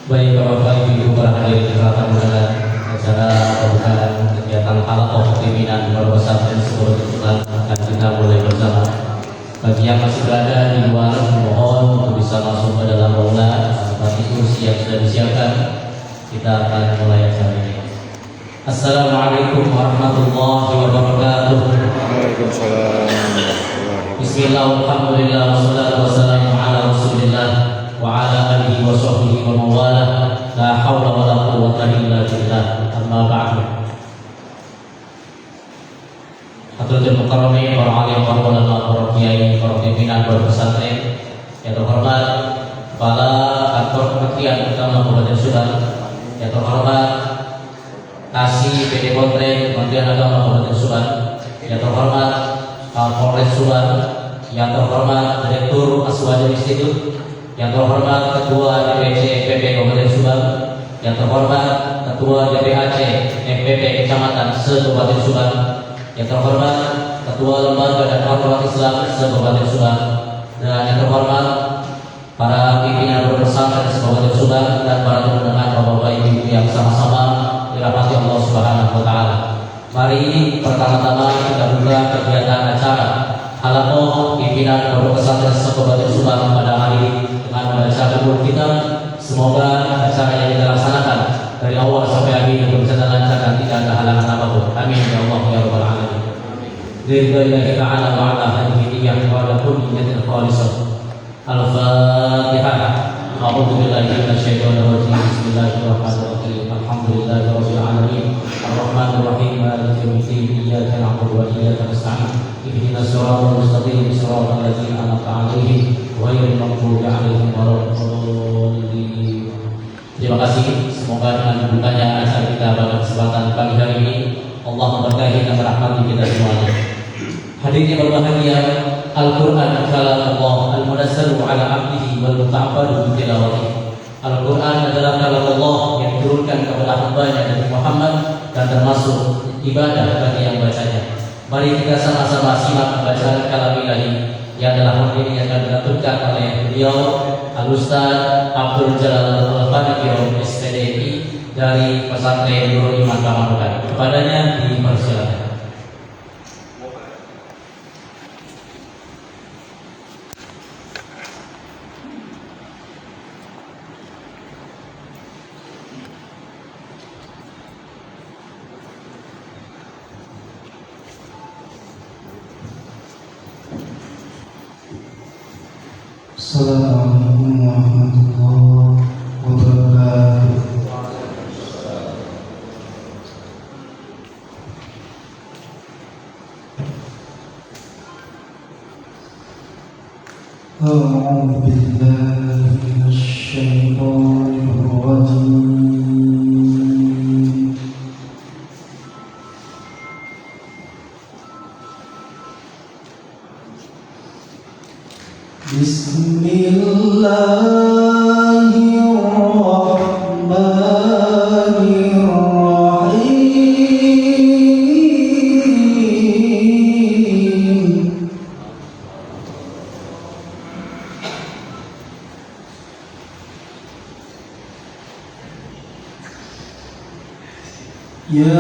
Baik Bapak Ibu para hadirin sekalian, undangan acara pembukaan kegiatan halaqah pimpinan Pondok Pesantren Subur Tuhan akan kita mulai bersama. Bagi yang masih berada di luar, mohon untuk bisa masuk ke dalam aula, tapi kursi yang sudah disiapkan. Kita akan mulai acara ini. Assalamualaikum warahmatullahi wabarakatuh. Waalaikumsalam. Bismillah, alhamdulillah, wassalatu wassalamu ala rasulillah wa ala alihi wa sahbihi wa mawalah. La hawla wa la quwwata illa billah. Amma ba'du. Hadratul mukarramin, para alim, para ulama, para kiai, para pimpinan pondok pesantren yang terhormat Kepala Kantor Kementerian Agama Kabupaten Subang, yang terhormat Kasih PD Kontren Kementerian Agama Kabupaten Subang, yang terhormat Polres Subang, yang terhormat Direktur Aswaja Institute, yang terhormat Ketua DPC FPP Kabupaten Subang, yang terhormat Ketua DPAC FPP Kecamatan se-Kabupaten Subang, yang terhormat Ketua Lembaga dan Ormas Islam se-Kabupaten Subang, dan yang terhormat para pimpinan pondok pesantren se-Kabupaten Subang dan para undangan Bapak Ibu yang sama-sama dirahmati Allah Subhanahu wa taala. Mari pertama-tama kita buka kegiatan acara halaqah pimpinan pondok pesantren se-Kabupaten Subang pada hari ini dengan membaca buku kitab. Semoga acara yang kita laksanakan dari awal sampai akhir berjalan lancar dan tidak ada halangan apapun. Amin ya Allah ya rabbal alamin. Lillahi ta'ala wa ala hadhihi wa ala kulli niyatin khalisah. Al-Fatihah. A'udzu billahi minasyaitonir rajim. Bismillahirrahmanirrahim. Alhamdulillahi rabbil alamin. Ar-Rahmanir Rahim. Maliki yaumiddin. Iyyaka na'budu wa iyyaka nasta'in. Ihdinas siratal mustaqim. Siratal ladzina an'amta 'alaihim ghairil maghdubi 'alaihim waladdallin. Terima kasih. Semoga dengan dibukanya acara kita pada kesempatan pagi hari ini Allah memberkahi dan merahmati kita semuanya. Hadirin yang berbahagia, Al-Quran kalam Allah al-munazzalu ala 'abdihi wal muta'abbadu bi tilawatihi. Al-Quran adalah kalam Allah yang diturunkan kepada hamba-Nya Nabi Muhammad dan termasuk ibadah bagi yang bacanya. Mari kita sama-sama simak bacaan kalam Ilahi yang adalah materi yang akan dilakukan oleh beliau Al-Ustaz Abdul Jalal Al-Fadhil SPDI dari Pesantren Nurul Iman Pamanukan. Kepadanya dipersilakan. Assalamualaikum warahmatullahi wabarakatuh. A'udzu billahi minasy syaithanir rajim. Bismillahirrahmanirrahim. Ya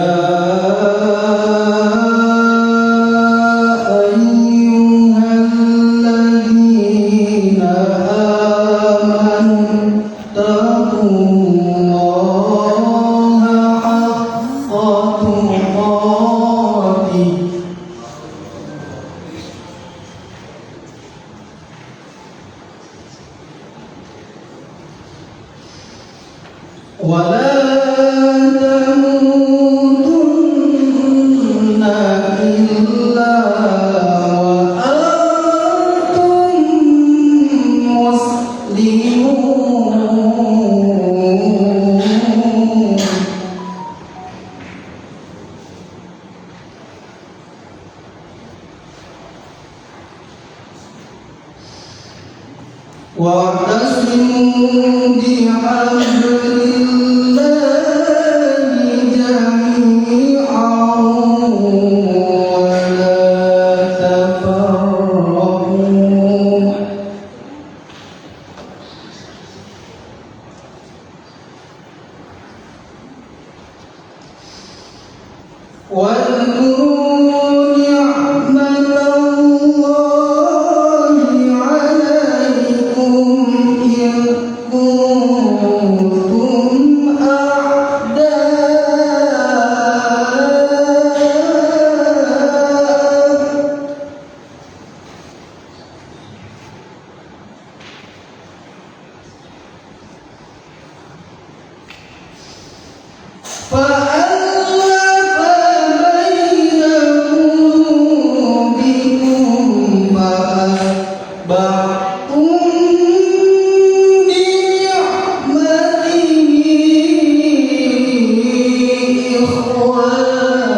ولا تموتن إلا وأنتم مسلمون. واعتصموا بحبل الله جميعا ولا تفرقوا. واذكروا نعمة الله عليكم إذ كنتم أعداء فألف بين قلوبكم فأصبحتم بنعمته إخوانا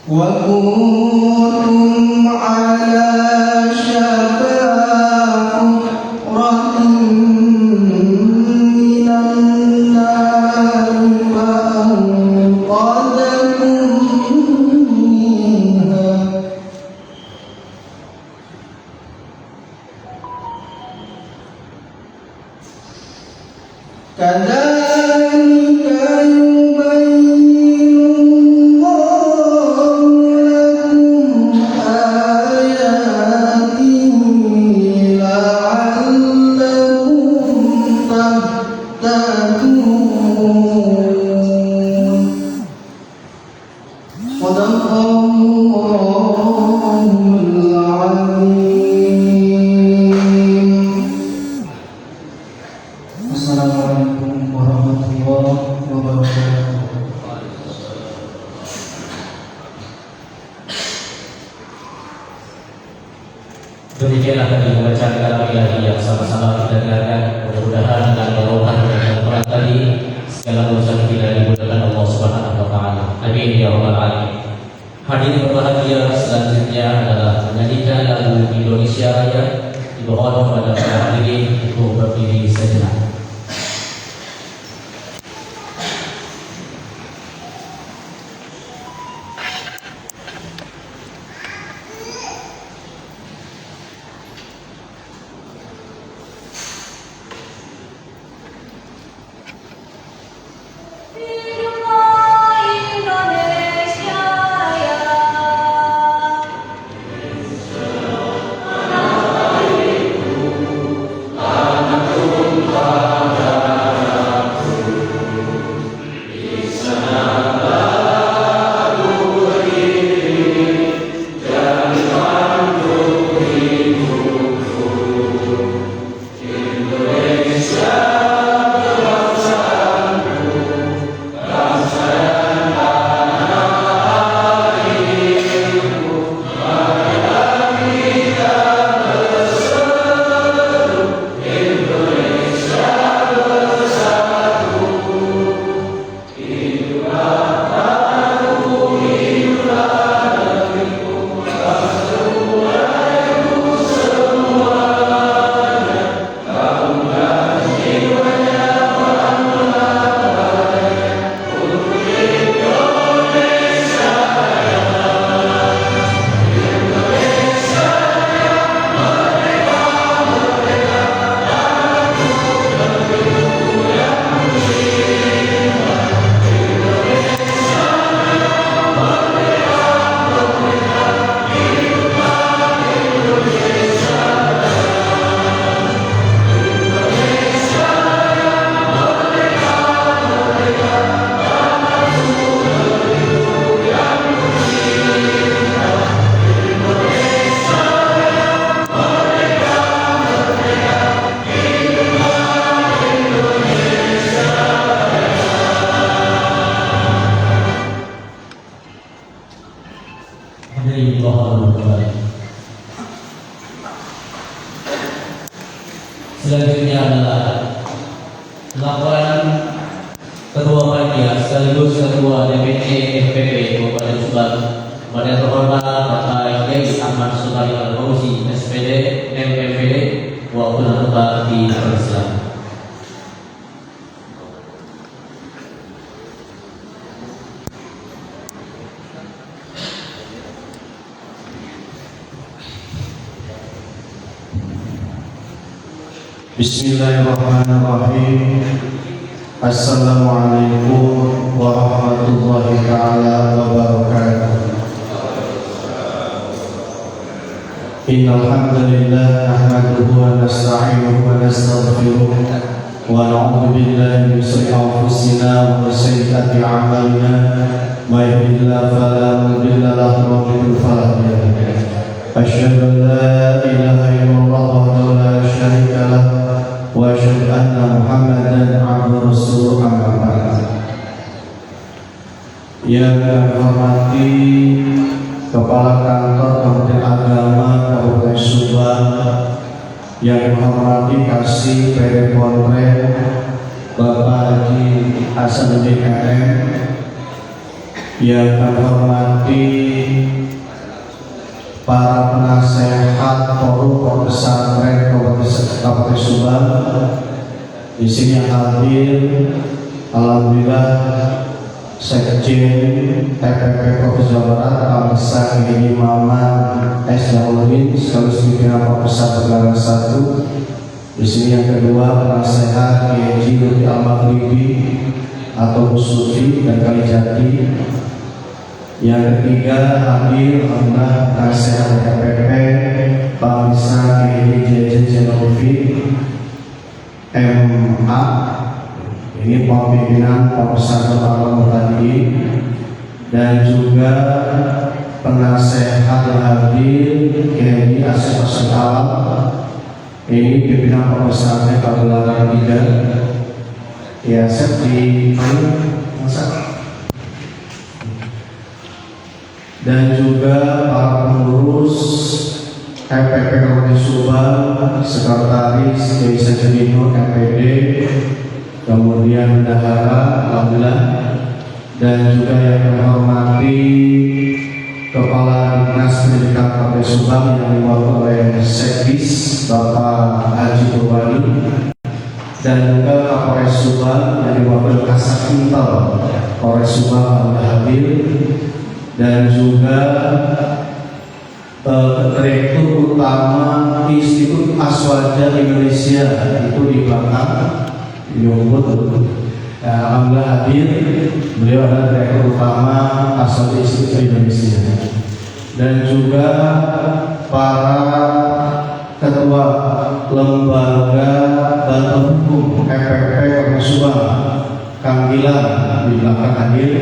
وكنتم على شفا حفرة من النار فأنقذكم منها كذلك يبين الله لكم آياته لعلكم تهتدون صدق الله العظيم. Assalamualaikum warahmatullahi wabarakatuh. Demikianlah tadi bacaan kalam ilahi yang sama-sama kita dengarkan. Mudah-mudahan dengan barokan dan Al-Quran tadi segala dosa kita dimudahkan Allah Subhanahu wa taala. Amin ya rabbal alamin. Hadirin berbahagia, selanjutnya adalah menyanyikan lagu Indonesia Raya. Dimohon kepada para hadirin untuk berdiri sejenak. Indonesia Raya. Tanahku Bismillahirrahmanirrahim. Assalamualaikum warahmatullahi taala wabarakatuh. Innal hamdalillah nahmaduhu wa nasta'inuhu wa nastaghfiruh wa na'udzu billahi min shururi anfusina wa min sayyiati a'malina. May yahdihillahu fala mudilla lahu wa may yudlil fala hadiya lahu. Asyhadu an la ilaha illallah wahdahu la syarika lahu wa asyhadu anna Muhammadan abduhu wa rasuluhu amma ba'd. Yang kami hormati Kepala Kantor Kementerian Agama Kabupaten Subang, yang menghormati Kasih PD Polres Bapak Haji Hasanuddin MM, yang kami hormati para penasehat Forum Pesantren Kabupaten Subang, di sini yang hadir, alhamdulillah Sekjen TPP Provinsi Jawa Barat, Bangsa Kiai Maman S. Dahulin, sekaligus pimpinan Profesor Pegawai 1. Di sini yang kedua penasehat Kiai Lutfi Al-Maghribi atau Sufi dan Kalijati. Yang ketiga hadir adalah penasehat TPP Bangsa Kiai JJ MA. Ini pimpinan Profesor Al-Maghribi dan juga penasehat yang hadir Kiai Asep Asy'ari. Ini pimpinan Profesor Al-Maghribi ya Asep di masa. Dan juga para pengurus MPP Kabupaten Subang, Sekretaris Kiai Sajudin MPD, kemudian bendahara, alhamdulillah, dan juga yang kami hormati Kepala Dinas Pendidikan Kabupaten Subang yang diwakili oleh Sekdis Bapak Haji Turbani, dan juga Kapolres Subang yang diwakili Kasat Intel Polres Subang hadir, dan juga Direktur Utama Institut Aswaja Indonesia itu di belakang. Alhamdulillah hadir, beliau adalah Direktur Utama Aswaja Institut Indonesia, dan juga para ketua lembaga bantuan hukum MPP Kabupaten Subang, Kang Gilang di belakang hadir.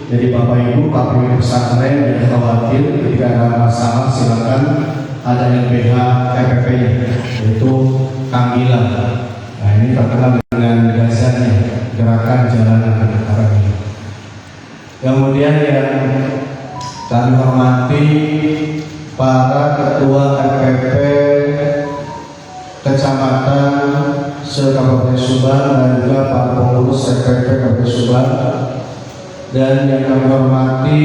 Jadi Bapak Ibu KPU pesantren yang khawatir ketika ada masalah silakan ada LBH PPP-nya, yaitu Kang Gilang. Nah ini terkenal dengan gagasannya gerakan jalanan arah ini. Kemudian yang kami hormati para ketua MPP kecamatan se-Kabupaten Subang dan juga para pengurus MPP Kabupaten Subang, dan yang kami hormati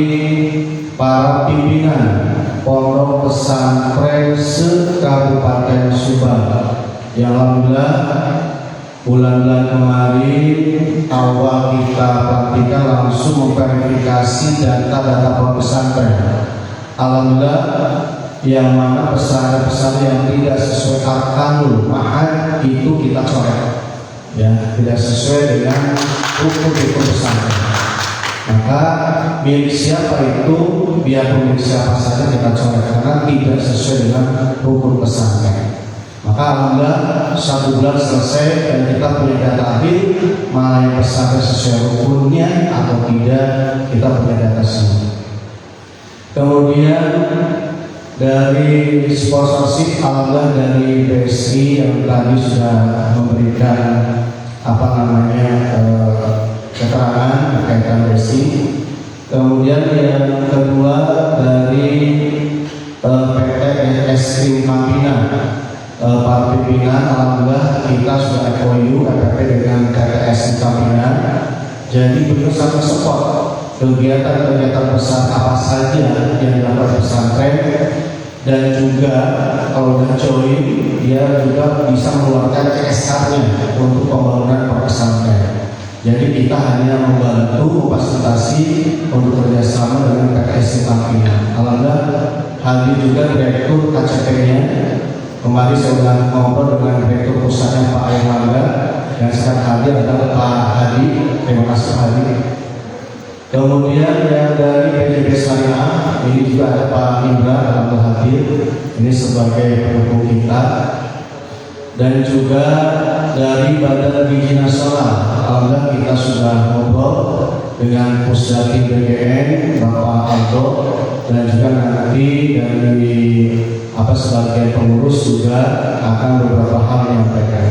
para pimpinan Pondok Pesantren se-Kabupaten Subang yang alhamdulillah bulan-bulan kemarin awal kita praktikan langsung memverifikasi data-data pondok pesantren. Alhamdulillah yang mana pesantren-pesantren yang tidak sesuai arkanul ma'had itu kita coret, ya, tidak sesuai dengan hukum pesantren. Maka milik siapa itu biar milik siapa saja kita coret karena tidak sesuai dengan hukum pesantren. Maka alhamdulillah 1 bulan selesai dan kita punya data akhir mana yang pesantren sesuai hukumnya atau tidak, kita punya data semua. Kemudian dari sponsorship alhamdulillah dari BSI yang tadi sudah memberikan keterangan berkaitan BSI. Kemudian yang kedua dari PT Es Krim Kampina, para pimpinan alhamdulillah kita sudah MOU MPP dengan PT Es Krim Kampina. Jadi beliau sangat support kegiatan-kegiatan besar apa saja yang dilakukan pesantren, dan juga kalau udah join dia juga bisa mengeluarkan CSR-nya untuk pembangunan pesantren. Jadi kita hanya membantu fasilitasi untuk kerjasama dengan PT Es Krim Kampina. Alhamdulillah hadir juga direktur KCP-nya Kemarin saya sudah ngobrol dengan Direktur Pusatnya Pak Airlangga, dan sekarang hadir adalah Pak Hadi. Terima kasih Pak Hadi. Kemudian yang dari PJB Syariah ini juga ada Pak Indra Abdul hadir, ini sebagai pendukung kita. Dan juga dari Badan Gizi Nasional, alhamdulillah kita sudah ngobrol dengan Pusdati BGN Bapak Aldo, dan juga nanti dari sebagai pengurus juga akan beberapa hal menyampaikan.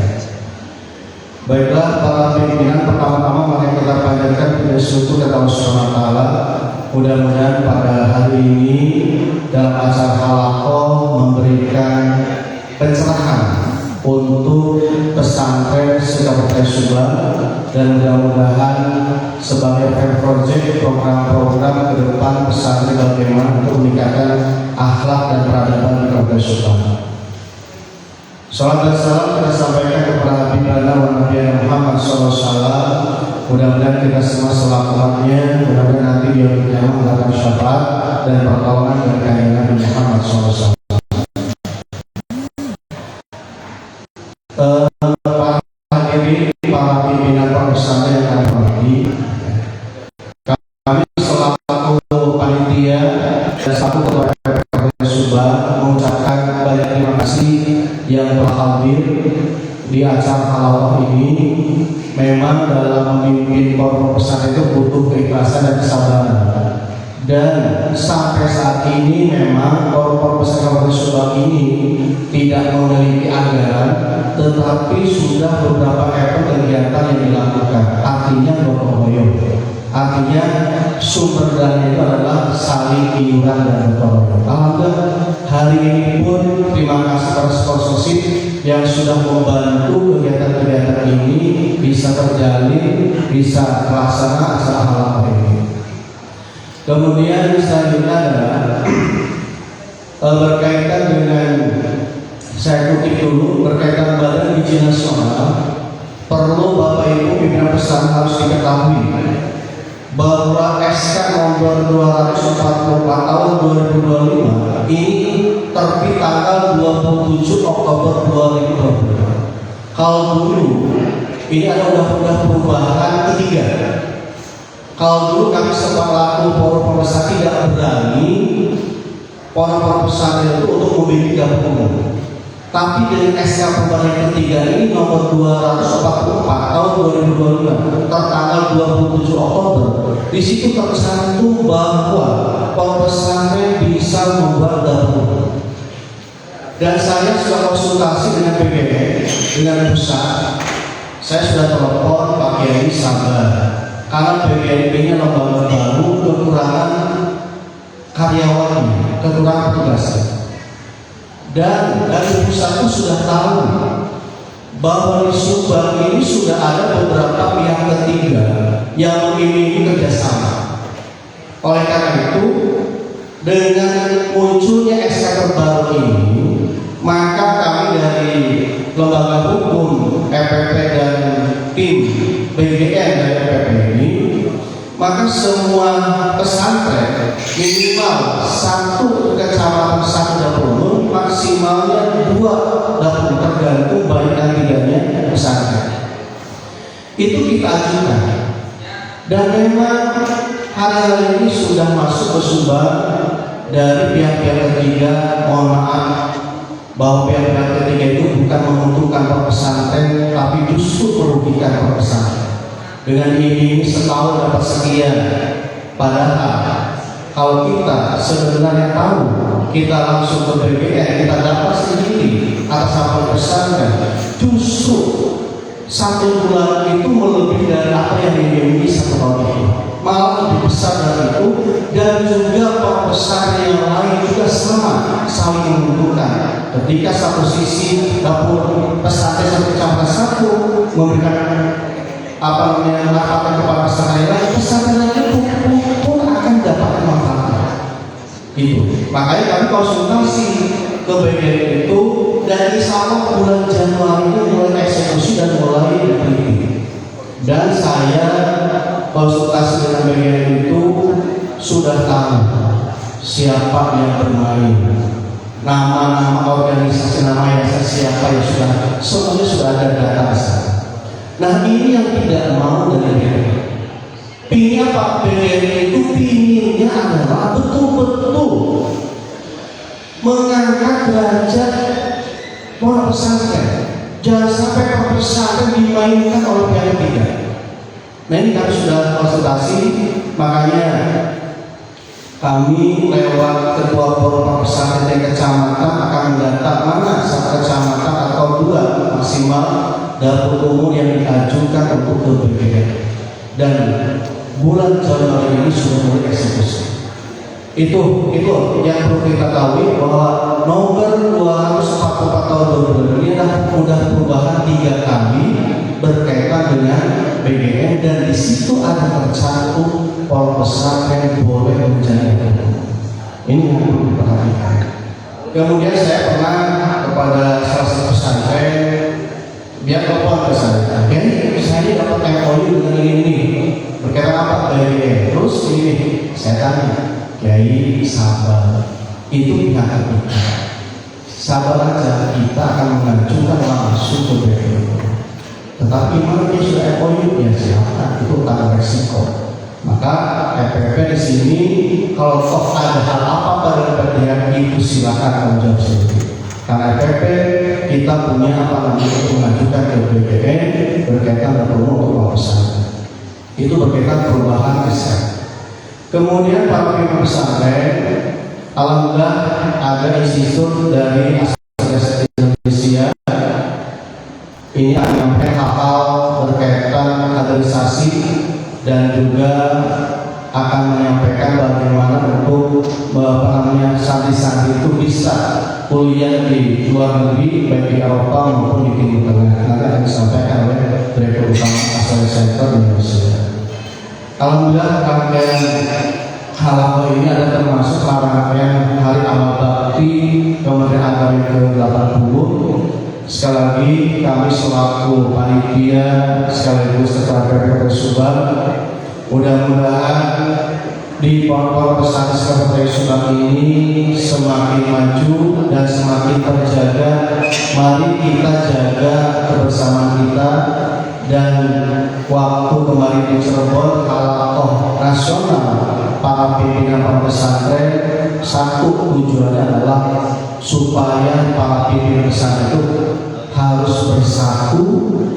Baiklah para pimpinan, pertama-tama mari kita panjatkan puji syukur kepada Allah Subhanahu wa taala. Mudah-mudahan pada hari ini dalam acara halaqah memberikan pencerahan untuk pesantren Kabupaten Subang, dan mudah-mudahan sebagai project program-program ke depan pesantren bagaimana untuk meningkatkan akhlak dan peradaban di Kabupaten Subang. Salam dan salam kita sampaikan kepada Habibana wa Nabi Muhammad SAW. Mudah-mudahan kita semua selamatnya, mudah-mudahan nanti dia mendapatkan syafaat dan pertolongan dari kanjeng Nabi Muhammad SAW. Para hadirin, para pimpinan pesantren yang kami hormati, kami selaku panitia dan selaku ketua Kabupaten Subang mengucapkan banyak terima kasih yang telah hadir di acara halaqah ini. Memang dalam memimpin pondok pesantren itu butuh keikhlasan dan kesabaran, dan sampai saat ini memang pondok pesantren Kabupaten Subang ini tidak memiliki anggaran, tetapi sudah beberapa kegiatan yang dilakukan. Artinya gotong royong, artinya sumber dana itu adalah saling iuran dan gotong royong. Alhamdulillah hari ini pun terima kasih para sponsorship yang sudah membantu kegiatan-kegiatan ini bisa terjalin, bisa terlaksana acara halaqah ini. Kemudian selanjutnya adalah berkaitan dengan, saya kutip dulu, berkaitan Badan Gizi Nasional. Perlu Bapak Ibu pimpinan pesantren harus diketahui bahwa SK nomor 244 tahun 2025 ini terbit tanggal 27 Oktober 2020. Kalau dulu ini ada undang-undang perubahan ketiga. Kalau dulu kami selaku pondok pesantren tidak berani pondok pesantren itu untuk memiliki dapur umum. Tapi dengan SK perubahan yang ketiga ini nomor 244 tahun 2025 tertanggal 27 Oktober, di situ tercantum bahwa pondok pesantren bisa membuat dapur. Dan saya sudah konsultasi dengan PBB, dengan pusat. Saya sudah telepon Pak Kiai sabar, karena PBB-nya lembaga baru, kekurangan karyawannya, kekurangan petugasnya. Dan dari pusat itu sudah tahu bahwa di Subang ini sudah ada beberapa pihak ketiga yang memiliki kerjasama. Oleh karena itu, dengan munculnya SK terbaru ini, maka kami dari lembaga hukum EPP dan tim BGN dari EPP ini, maka semua pesantren minimal satu kecamatan satu dapur umum, maksimalnya 2 dapur, tergantung baik dan tidaknya pesantren. Itu kita ajukan, dan memang hal-hal ini sudah masuk ke Subang dari pihak-pihak ketiga. Mohon maaf bahwa pihak-pihak ketiga itu bukan menguntungkan per pesantren, tapi justru merugikan per pesantren. Dengan ini setahun dapat sekian, padahal kalau kita sebenarnya tahu, kita langsung ke BPN, kita dapat sendiri atas apa pesantren. Justru 1 bulan itu melebihi dari apa yang dimiliki 1 tahun ini, malah lebih besar dari itu. Dan juga pesantren yang lain juga sama, saling menguntungkan. Ketika satu sisi dapur pesantren satu kecamatan satu memberikan manfaat kepada pesantren lain pun akan dapat manfaat itu. Makanya kami konsultasi ke bagian itu, dan insya Allah bulan Januari itu mulai eksekusi dan mulai diteliti. Dan saya konsultasi dengan bagian itu sudah tahu siapa yang bermain nama-nama organisasi, nama yayasan siapa yang semuanya sudah ada data di sana. Nah ini yang tidak mau dari BGN. Pinginnya Pak BGN itu pinginnya adalah betul-betul mengangkat derajat pondok pesantren. Jangan sampai pondok pesantren dimainkan oleh pihak ketiga. Nah ini kami sudah konsultasi, makanya kami lewat ketua pondok pesantren tingkat kecamatan akan mendata mana satu kecamatan atau dua maksimal dapur umum yang diajukan untuk ke BGN. Dan bulan Januari ini sudah mulai eksekusi. Itu yang perlu kita tahu bahwa nomor 244 tahun 2020 ini sudah perubahan 3 kali berkaitan dengan BGN, dan di situ ada tercantum pondok pesantren boleh menjadi umum. Ini yang perlu diperhatikan. Kemudian saya pernah kepada salah satu pesantren, dia telepon ke saya, oke, saya dapat MOU dengan ini berkaitan apa BGN. Terus ini saya tanya, Kiai sabar, itu pihak kita. Sabar aja, kita akan mengajukan langsung ke BGN. Tetapi mana dia sudah MOU, ya silakan, itu tentang resiko. Maka EPP di sini kalau toh ada hal apa pada BGN itu silakan menjawab sendiri. Karena EPP kita punya apa namanya untuk mengajukan ke BGN berkaitan dengan untuk pesantren. Itu berkaitan perubahan besar. Kemudian para pimpinan pesantren, alhamdulillah ada institut dari Asosiasi Indonesia ini akan menyampaikan hal berkaitan kaderisasi dan juga akan menyampaikan bagaimana untuk santri-santri itu bisa kuliah di luar negeri baik di Eropa maupun di Timur Tengah. Nanti akan disampaikan oleh Direktur Utama Asosiasi Center Indonesia. Alhamdulillah rangkaian hal ini ada termasuk rangkaian Hari Amal Bakti Kementerian Agama ke-80. Sekali lagi kami selaku panitia sekaligus ketua PPP Subang, mudah-mudahan di pondok pesantren Kabupaten Subang ini semakin maju dan semakin terjaga. Mari kita jaga kebersamaan kita. Dan waktu kemarin di Cirebon halaqah nasional para pimpinan pondok pesantren, satu tujuannya adalah supaya para pimpinan pesantren itu harus bersatu,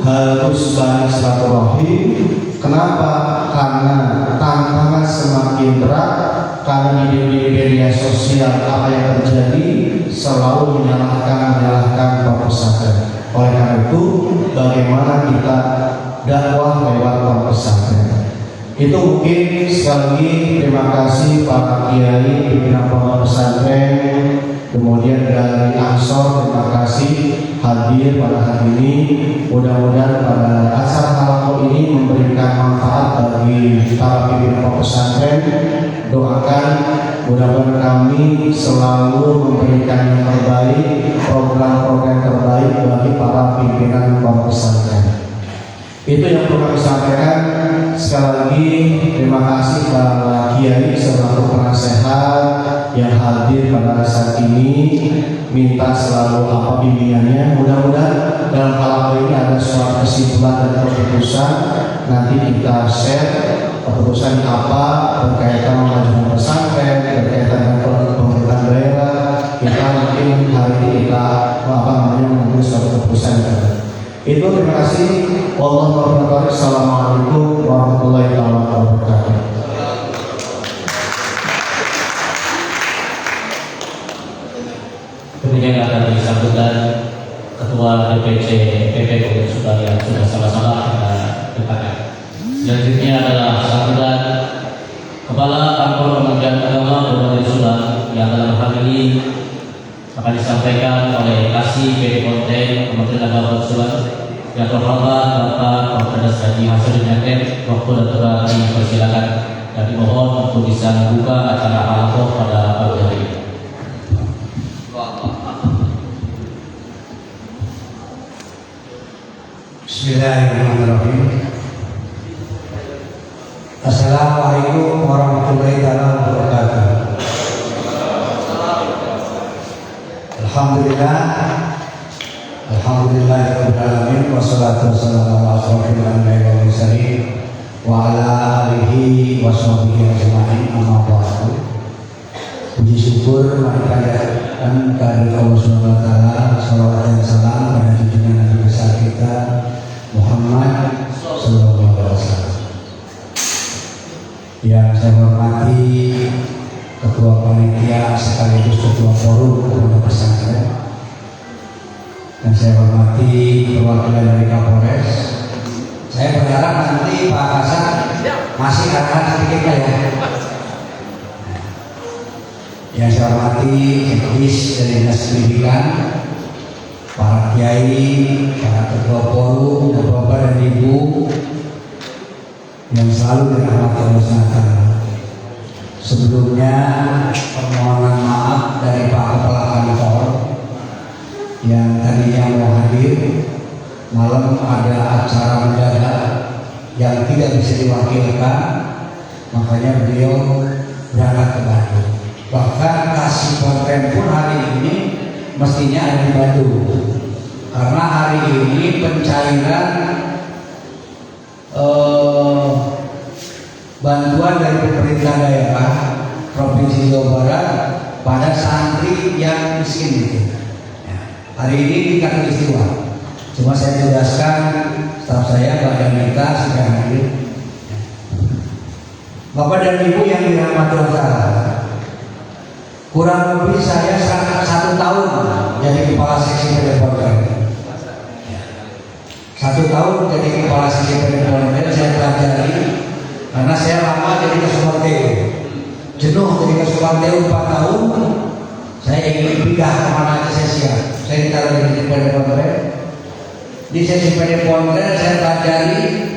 harus banyak silaturahim. Kenapa? Karena tantangan semakin berat, karena di media sosial apa yang terjadi selalu menyalahkan pondok pesantren. Oleh karena itu, bagaimana kita dakwah lewat pondok pesantren. Itu mungkin sekali lagi terima kasih para kiai pimpinan pondok pesantren, kemudian dari Ansor terima kasih hadir pada hari ini. Mudah-mudahan pada acara halaqah ini memberikan manfaat bagi para pimpinan pondok pesantren. Doakan mudah-mudahan kami selalu memberikan yang terbaik, program-program terbaik bagi para pimpinan pondok pesantren. Itu yang perlu kami sampaikan. Sekali lagi terima kasih para kiai selaku penasehat yang hadir pada saat ini. Minta selalu apa bimbingannya. Mudah-mudahan dalam hal ini ada suatu kesimpulan dan keputusan. Nanti kita share keputusan apa berkaitan dengan pesantren, berkaitan dengan pemerintahan daerah. Kita mungkin hari ini kita mengambil suatu keputusan. Itu terima kasih. Wassalamualaikum warahmatullahi wabarakatuh. Kemudian akan disambutkan Ketua DPC PP Kabupaten Subang yang sudah sama-sama kita dengarkan. Selanjutnya adalah sambutan Kepala Kantor Kementerian Agama Kabupaten Subang yang dalam hal ini akan disampaikan oleh Kasih PD Konten Kementerian Agama Kabupaten Subang yang terhormat Bapak Kapolres Haji Hasanuddin Yakin. Waktu dan tempat dipersilakan dan dimohon untuk bisa membuka acara halaqah pada pagi hari ini. Bismillahirrahmanirrahim. Assalamualaikum warahmatullahi wabarakatuh. Alhamdulillahirrahmanirrahim. Wassalatu wassalamu ala asyrofil anbiya'i wal mursalin wa ala alihi wa sahbihi ajma'in, amma ba'du. Puji syukur mari panjatkan kehadirat Allah Subhanahu wa taala, salawat dan salam pada junjungan Nabi besar kita Muhammad sallallahu alaihi wasallam. Yang saya hormati Ketua Panitia sekaligus Ketua Forum Pondok Pesantren, dan saya hormati perwakilan dari Kapolres. Saya berharap nanti Pak Hasan masih akan sedikit ya. Yang saya hormati Ekis dari Dinas Pendidikan, para kiai, para ketua forum, dan bapak dan ibu yang selalu dirahmati Allah SWT. Sebelumnya permohonan maaf dari Pak Kepala Kantor yang tadinya mau hadir, malam ada acara mendadak yang tidak bisa diwakilkan, makanya beliau berangkat ke Bandung. Bahkan kasih konten pun hari ini mestinya ada di Bandung, karena hari ini pencairan bantuan dari pemerintah daerah Provinsi Jawa Barat pada santri yang miskin itu. Hari ini tingkat peristiwa. Cuma saya jelaskan, staf saya Pak Danita sudah hadir. Bapak dan Ibu yang dirahmati Allah, kurang lebih saya 1 tahun jadi kepala seksi PDPONPEN. 1 tahun jadi kepala seksi PDPONPEN saya pelajari, karena saya lama jadi Ketua TU. Jenuh jadi Ketua TU 4 tahun, saya ingin pindah kemana aja saya siap. Saya ditaruh di PDPONPEN. Di sesi PDPONPEN saya pelajari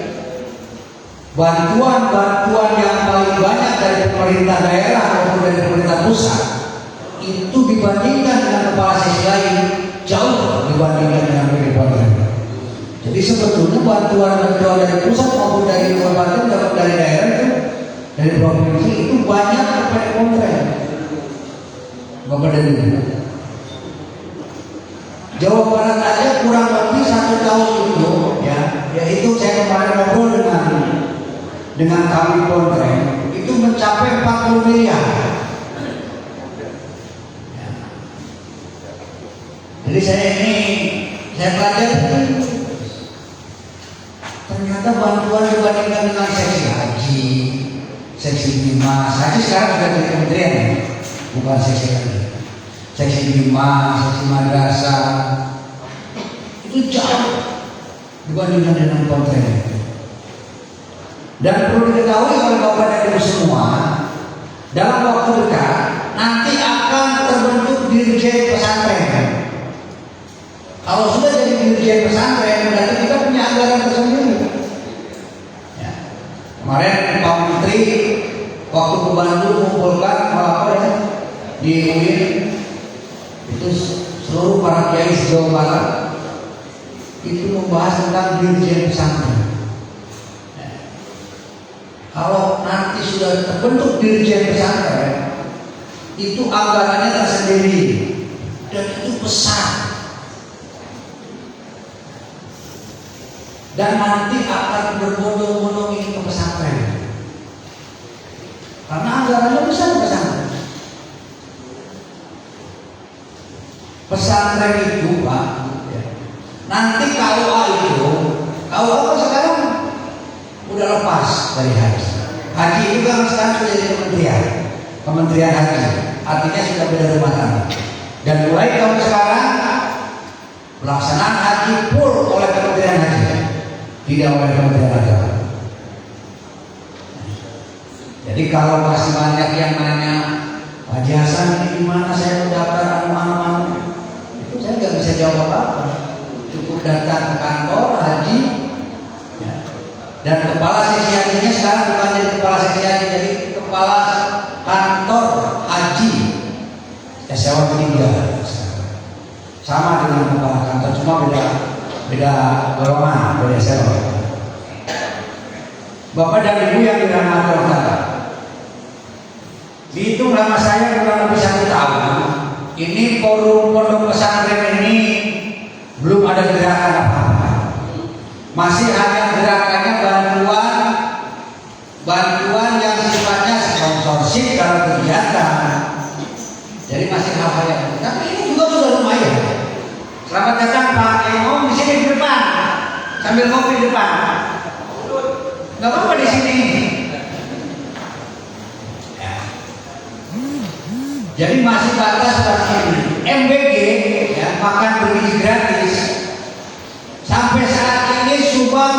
bantuan-bantuan yang paling banyak dari pemerintah daerah maupun dari pemerintah pusat itu dibandingkan dengan kepala seksi lain jauh dibandingkan dengan PDPONPEN. Jadi sebetulnya bantuan-bantuan dari pusat maupun dari kabupaten maupun dari daerah itu, dari provinsi itu banyak ke PDPONPEN. Bapak dan Ibu, Jawa Barat aja kurang lebih 1 tahun itu, yaitu saya kemarin ngobrol dengan kami Ponpren, itu mencapai 40 miliar. Jadi saya pelajari, ternyata bantuan dibandingkan dengan seksi haji, seksi bimas. Haji sekarang sudah di kementerian, bukan seksi haji. Seksi bimas, seksi madrasah itu jauh dibandingkan dengan Ponpren. Dan perlu diketahui oleh Bapak dan Ibu semua, dalam waktu dekat nanti akan terbentuk dirjen pesantren. Kalau sudah jadi dirjen pesantren, berarti kita punya anggaran tersendiri. Ya. Kemarin Pak Menteri waktu ke Bandung mengumpulkan di UIN itu seluruh para kiai Jawa Barat itu membahas tentang dirjen pesantren. Ya. Kalau nanti sudah terbentuk dirjen pesantren, itu anggarannya tersendiri dan itu besar. Dan nanti akan berbondong-bondong ini ke pesantren, karena anggarannya besar pesantren. Pesantren itu Pak, nanti KUA itu, KUA kan sekarang udah lepas dari haji. Haji itu kan sekarang sudah jadi Kementerian Haji, artinya sudah beda rumah tangga. Dan mulai tahun sekarang pelaksanaan haji full oleh Kementerian Haji, tidak oleh Kementerian Agama. Jadi kalau masih banyak yang nanya, Pak Haji Hasan ini gimana saya mendaftar anu-anu, itu saya nggak bisa jawab apa-apa. Cukup datang ke kantor haji, ya. Dan kepala seksi hajinya sekarang bukan jadi kepala seksi haji, jadi kepala kantor haji eselon 3. Sama dengan kepala kantor, cuma beda golongan, beda eselon. Bapak dan Ibu yang dirahmati Allah, dihitung lama saya kurang lebih 1 tahun, ini forum pondok pesantren ini belum ada gerakan apa-apa. Masih hanya gerakannya bantuan yang sifatnya sponsorship dalam kegiatan. Jadi masih hal-hal yang, tapi ini juga sudah lumayan. Selamat datang Pak Emo di sini di depan, sambil ngopi di depan. Gak apa-apa di sini. Ya. Jadi masih batas ini. MBG ya, makan bergizi gratis. Sampai saat ini Subang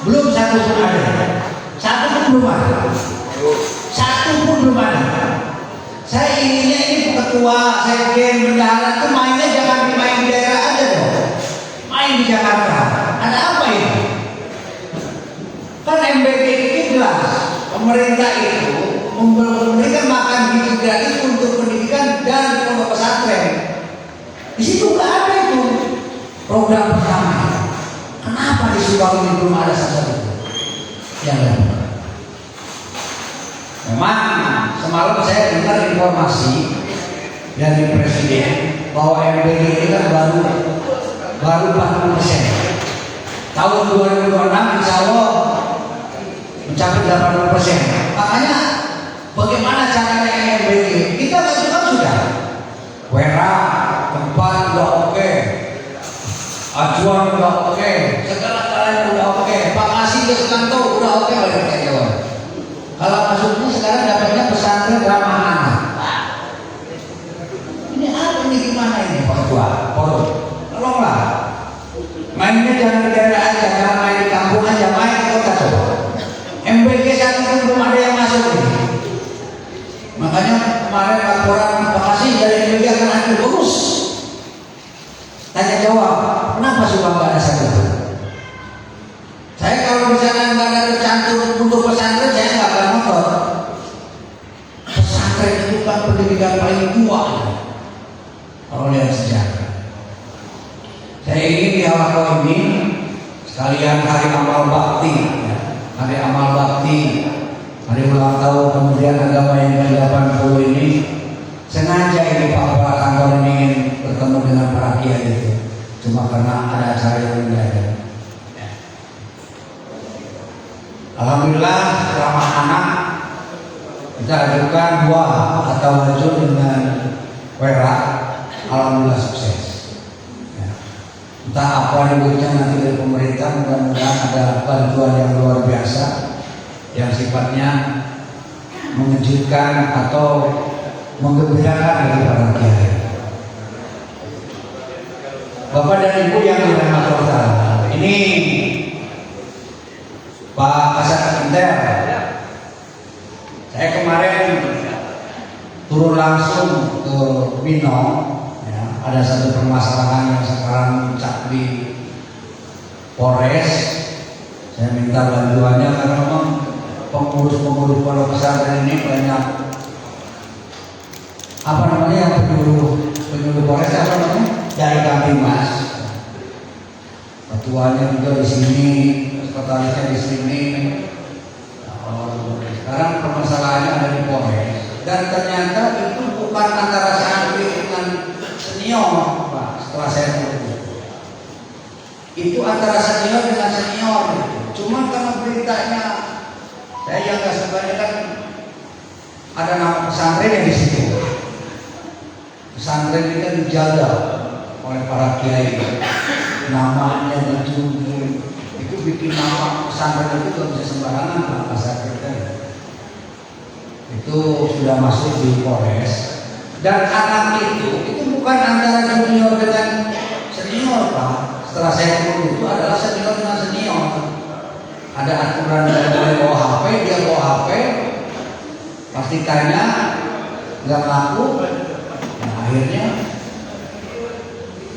belum satu pun ada. Satu pun belum ada. Satu pun belum ada. Saya inginnya ini ketua, sekjen, bendahara itu mainnya jangan main di daerah aja dong. Main di Jakarta. Ada apa ini? Kan MBG ini jelas. Pemerintah itu memberikan makan gizi gratis untuk pendidikan dan pondok pesantren. Di situ nggak ada itu program pertama. Kenapa di Subang ini belum ada satu itu? Yang lain. Memang semalam saya dengar informasi dari Presiden bahwa MBG ini kan baru 40%. Tahun 2026 insya Allah mencapai 80%. Makanya bagaimana caranya MBG? Kita kan sudah WERA, tempat udah oke, acuan udah oke, segala-galanya udah oke, Pak Kasih ke Sekanto udah oke oleh Pak Jawa. Kalau masuknya sekarang dapatnya pesantren ramah anak. Ini apa ini gimana ini Pak Ketua? Tolonglah. Mainnya jangan di daerah aja, jangan main di kampung aja, main di kota coba. MBG satu pun belum ada yang masuk ini. Makanya kemarin laporan Bekasi dari MBG akan hancur terus. Tanya jawab, kenapa Subang nggak ada satu? Saya kalau misalnya nggak ada tercantum untuk pesantren, saya nggak akan motor. Pesantren itu kan pendidikan paling tua. Kalau lihat sejarah. Saya ingin di awal tahun ini sekalian hari amal bakti, ya. Hari amal bakti, hari ulang tahun Kementerian Agama yang ke-80 ini, sengaja ini Pak Kepala Kantor ini ingin bertemu dengan para kiai itu, cuma karena ada acara yang mendadak. Alhamdulillah ramah anak kita ajukan buah atau maju dengan WERA, alhamdulillah sukses. Entah apa ributnya nanti dari pemerintah, mudah-mudahan ada bantuan yang luar biasa yang sifatnya mengejutkan atau menggembirakan bagi para kiai. Bapak dan Ibu yang dirahmati Allah, ini Pak Kasat Intel, saya kemarin turun langsung ke Binong. Ada satu permasalahan yang sekarang muncak di Polres. Saya minta bantuannya karena memang pengurus-pengurus pondok pesantren ini banyak apa namanya yang penyuluh Polres apa namanya dari Kamtimas. Ketuanya juga di sini, sekretarisnya di sini. Sekarang permasalahannya ada di Polres dan ternyata itu bukan antara santri dengan senior, Pak. Setelah saya tahu itu antara senior dengan senior. Cuma karena beritanya saya yang nggak sebenarnya kan ada nama pesantren yang di situ. Pesantren ini kan dijaga oleh para kiai, namanya dijunjung. Itu bikin nama pesantren itu nggak bisa sembarangan, Pak Kasat. Itu sudah masuk di Polres. Dan anak itu bukan antara junior dengan senior, Pak. Setelah saya turun itu adalah senior dengan senior. Ada aturan yang boleh bawa HP, dia bawa HP, pasti tanya, nggak ngaku. Nah, akhirnya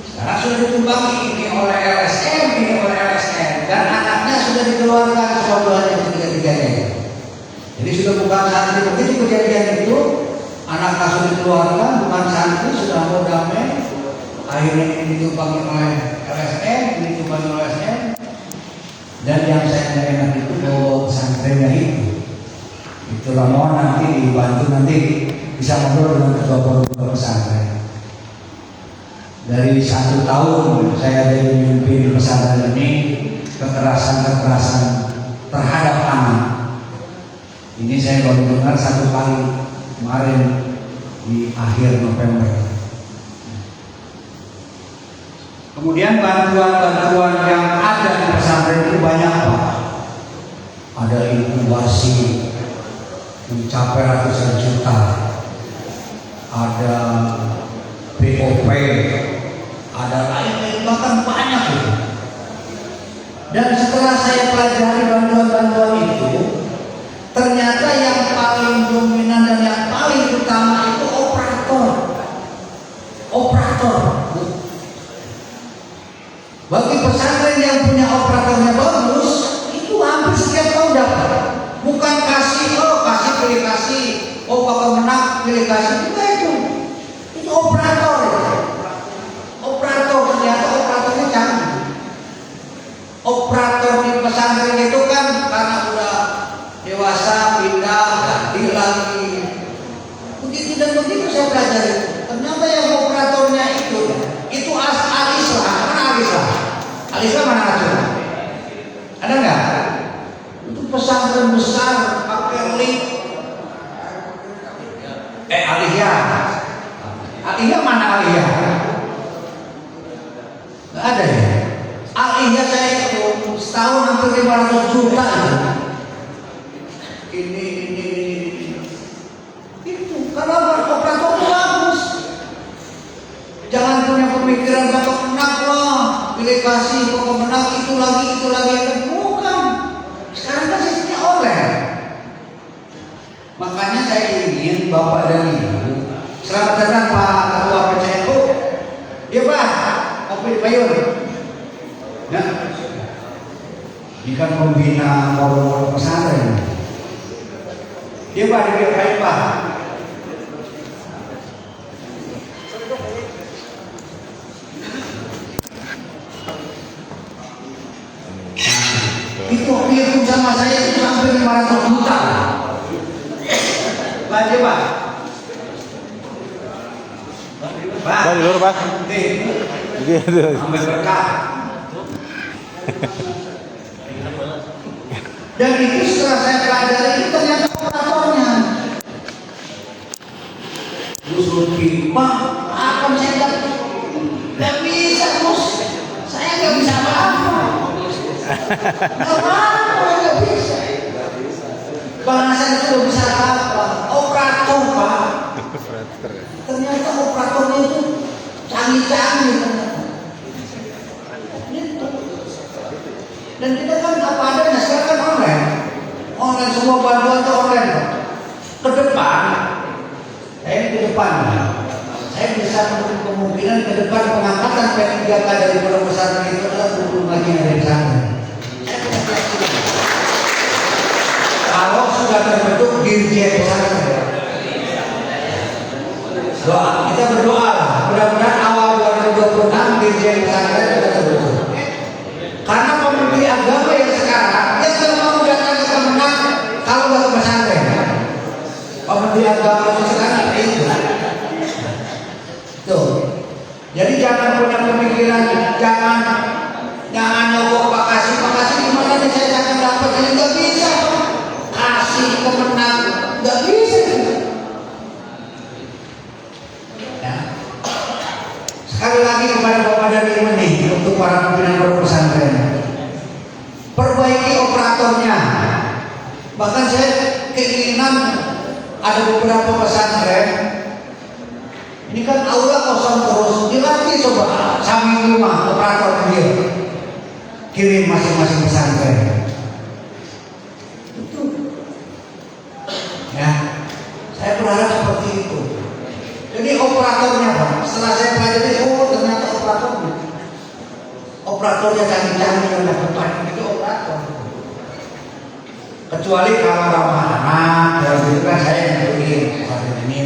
sekarang sudah ditumbangi ini oleh LSM, ini oleh LSM, dan anaknya sudah dikeluarkan sebuah-buahnya ketiga-tiganya. Jadi sudah bukan santri. Begitu kejadian itu, anak langsung dikeluarkan, bukan santri, sudah mau damai. Akhirnya ini ditumpangi oleh LSM, ini ditumpangi oleh LSM. Dan yang saya nggak enak itu bawa pesantrennya itu. Itulah mohon nanti dibantu nanti bisa ngobrol dengan ketua pondok pesantren. dari 1 tahun saya jadi memimpin pesantren ini, kekerasan-kekerasan terhadap anak ini saya baru dengar 1 kali kemarin di akhir November. Kemudian bantuan-bantuan yang ada di pesantren itu banyak Pak. Ada inkubasi mencapai ratusan juta, ada BOP, ada lain-lain, bahkan banyak itu. Dan setelah saya pelajari bantuan-bantuan itu, ternyata yang paling dominan dan yang paling utama itu operator. Bagi pesantren yang punya operatornya bagus, itu hampir setiap tahun dapat. Bukan kasih pilih kasih, bakal menang pilih kasih, bukan itu. Itu operator. Ternyata operatornya canggih. Operator di pesantren itu kan karena udah dewasa pindah ganti lagi. Begitu dan begitu saya belajar itu. Ternyata yang operatornya itu Alislah mana aja? Ada nggak? Itu pesantren besar pakai lift. Aliyah mana Aliyah? Nggak ada ya. Aliyah saya itu setahun hampir 500 juta ya. Ini. Itu kalau operator bagus. Jangan punya pemikiran bakal menang loh, pilih kasih bakal menang itu lagi bukan. Sekarang kan sistemnya online. Makanya saya ingin Bapak dan Ibu, selamat datang Pak Ketua PCNU. Iya Pak, kopi payung. Ya. Ini kan pembina kawan pesantren. Iya Pak, dibiarkan Pak. Itu sama saya itu hampir 500 juta. Baca Pak. Pak di luar Pak. Ambil berkah. Dan itu setelah saya pelajari itu ternyata operatornya. Gus Lutfi, Pak, akan saya nggak bisa Gus. Saya nggak bisa apa-apa. Nggak bisa. Bahasa itu nggak bisa apa. Operator Pak. Ternyata operatornya itu canggih-canggih ternyata. Gitu. Dan kita kan apa adanya sekarang kan online semua bantuan itu online. Ke depan, saya bisa kemungkinan ke depan pengangkatan P3K dari pondok pesantren itu adalah guru ngaji dari sana. Kalau sudah terbentuk dirjen pesantren, kita berdoa mudah-mudahan awal 2026 dirjen pesantren sudah terbentuk. Karena pemimpin agama yang sekarang dia tidak mau datang ke Kemenang kalau nggak ke pesantren. Pemimpin agama yang sekarang itu. Tuh. Jadi jangan punya pemikiran, jangan nyogok Pak kasih gimana nih saya akan dapat ini nggak bisa. Kasih Kemenang nggak bisa. Ya. Sekali lagi kepada Bapak dan Ibu nih untuk para pimpinan pondok pesantren, perbaiki operatornya. Bahkan saya keinginan ada beberapa pesantren ini kan aula kosong terus, dilatih coba samping rumah operator dia kirim masing-masing pesantren. Itu ya, saya berharap seperti itu. Jadi operatornya Pak, setelah saya pelajari, ternyata operatornya canggih-canggih yang depan itu operator. Kecuali kalau ramah anak, dan itu kan saya yang bikin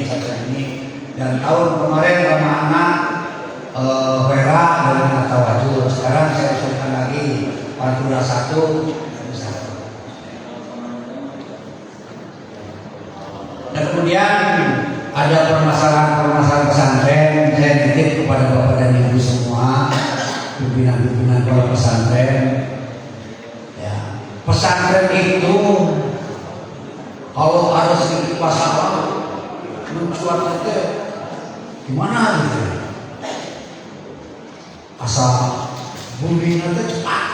satu ini. Dan tahun kemarin ramah anak Vera dari Natawaju. Sekarang saya usulkan lagi Pantura 1 dan kemudian ada ada permasalahan pesantren, saya titip kepada Bapak dan Ibu semua, pimpinan-pimpinan pondok pesantren. Ya, pesantren itu kalau ada sedikit masalah mencuat itu gimana gitu? Asal booming itu cepat.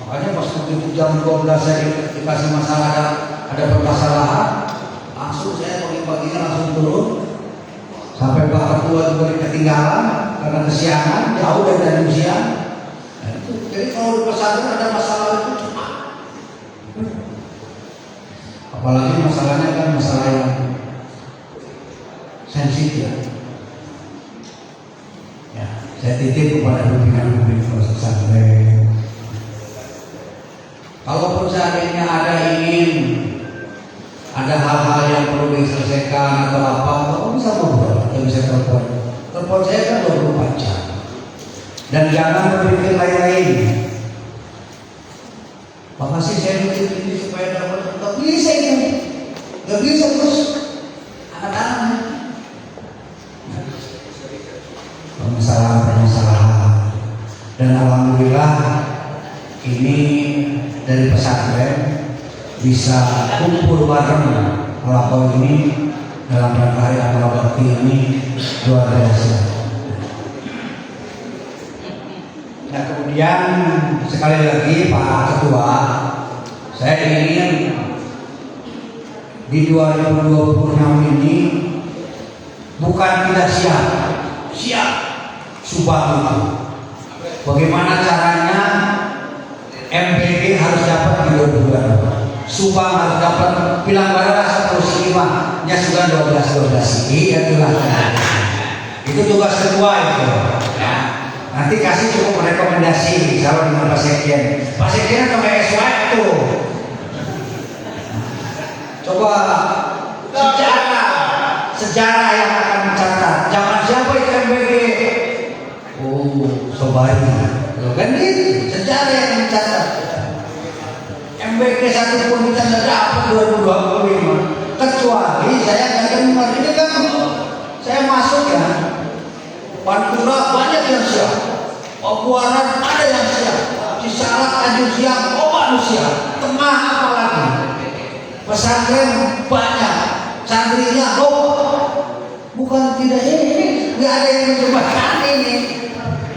Makanya pas begitu jam 12 saya dikasih masalah ada permasalahan, langsung saya pagi-paginya langsung turun sampai Pak Ketua juga ketinggalan karena kesiangan jauh dari tadi siang. Nah, jadi kalau di pesantren ada masalah itu cepat. Apalagi masalahnya kan masalah yang sensitif. Ya, saya titip kepada pimpinan pesantren. Kalaupun seandainya ada hal-hal yang perlu diselesaikan atau apa, kamu bisa ngobrol atau bisa telepon. Telepon saya kan 24 jam. Dan jangan berpikir lain-lain. Makasih saya mikir ini supaya dapat. Gak bisa ini, gak bisa terus. Anak-anak. Permasalahan. Dan alhamdulillah ini dari pesantren bisa kumpul bareng melakukan ini dalam rangka hari amal bakti ini luar biasa. Nah kemudian sekali lagi Pak Ketua, saya ingin di 2026 ini bukan tidak siap Subang itu. Bagaimana caranya MBG harus dapat di 2022, Subang harus dapat, Pilang Barat 10 nya sudah 12 iya itulah. Itu tugas kedua itu. Ya. Nanti kasih cukup rekomendasi kalau dengan Pak Sekjen. Pak Sekjen atau SY itu. Coba sejarah yang akan mencatat. Zaman siapa itu MBG? Oh, Sobari. Kan itu sejarah yang mencatat. MBK satu pun kita tidak dapat 2025 kecuali saya nggak dengar. Ini kan saya masuk ya, Pantura banyak yang siap, Pakuaran ada yang siap, Cisalak Tanjung Siang manusia, Tengah apalagi, pesantren banyak, santrinya bukan tidak ini nggak ada yang mencobakan ini.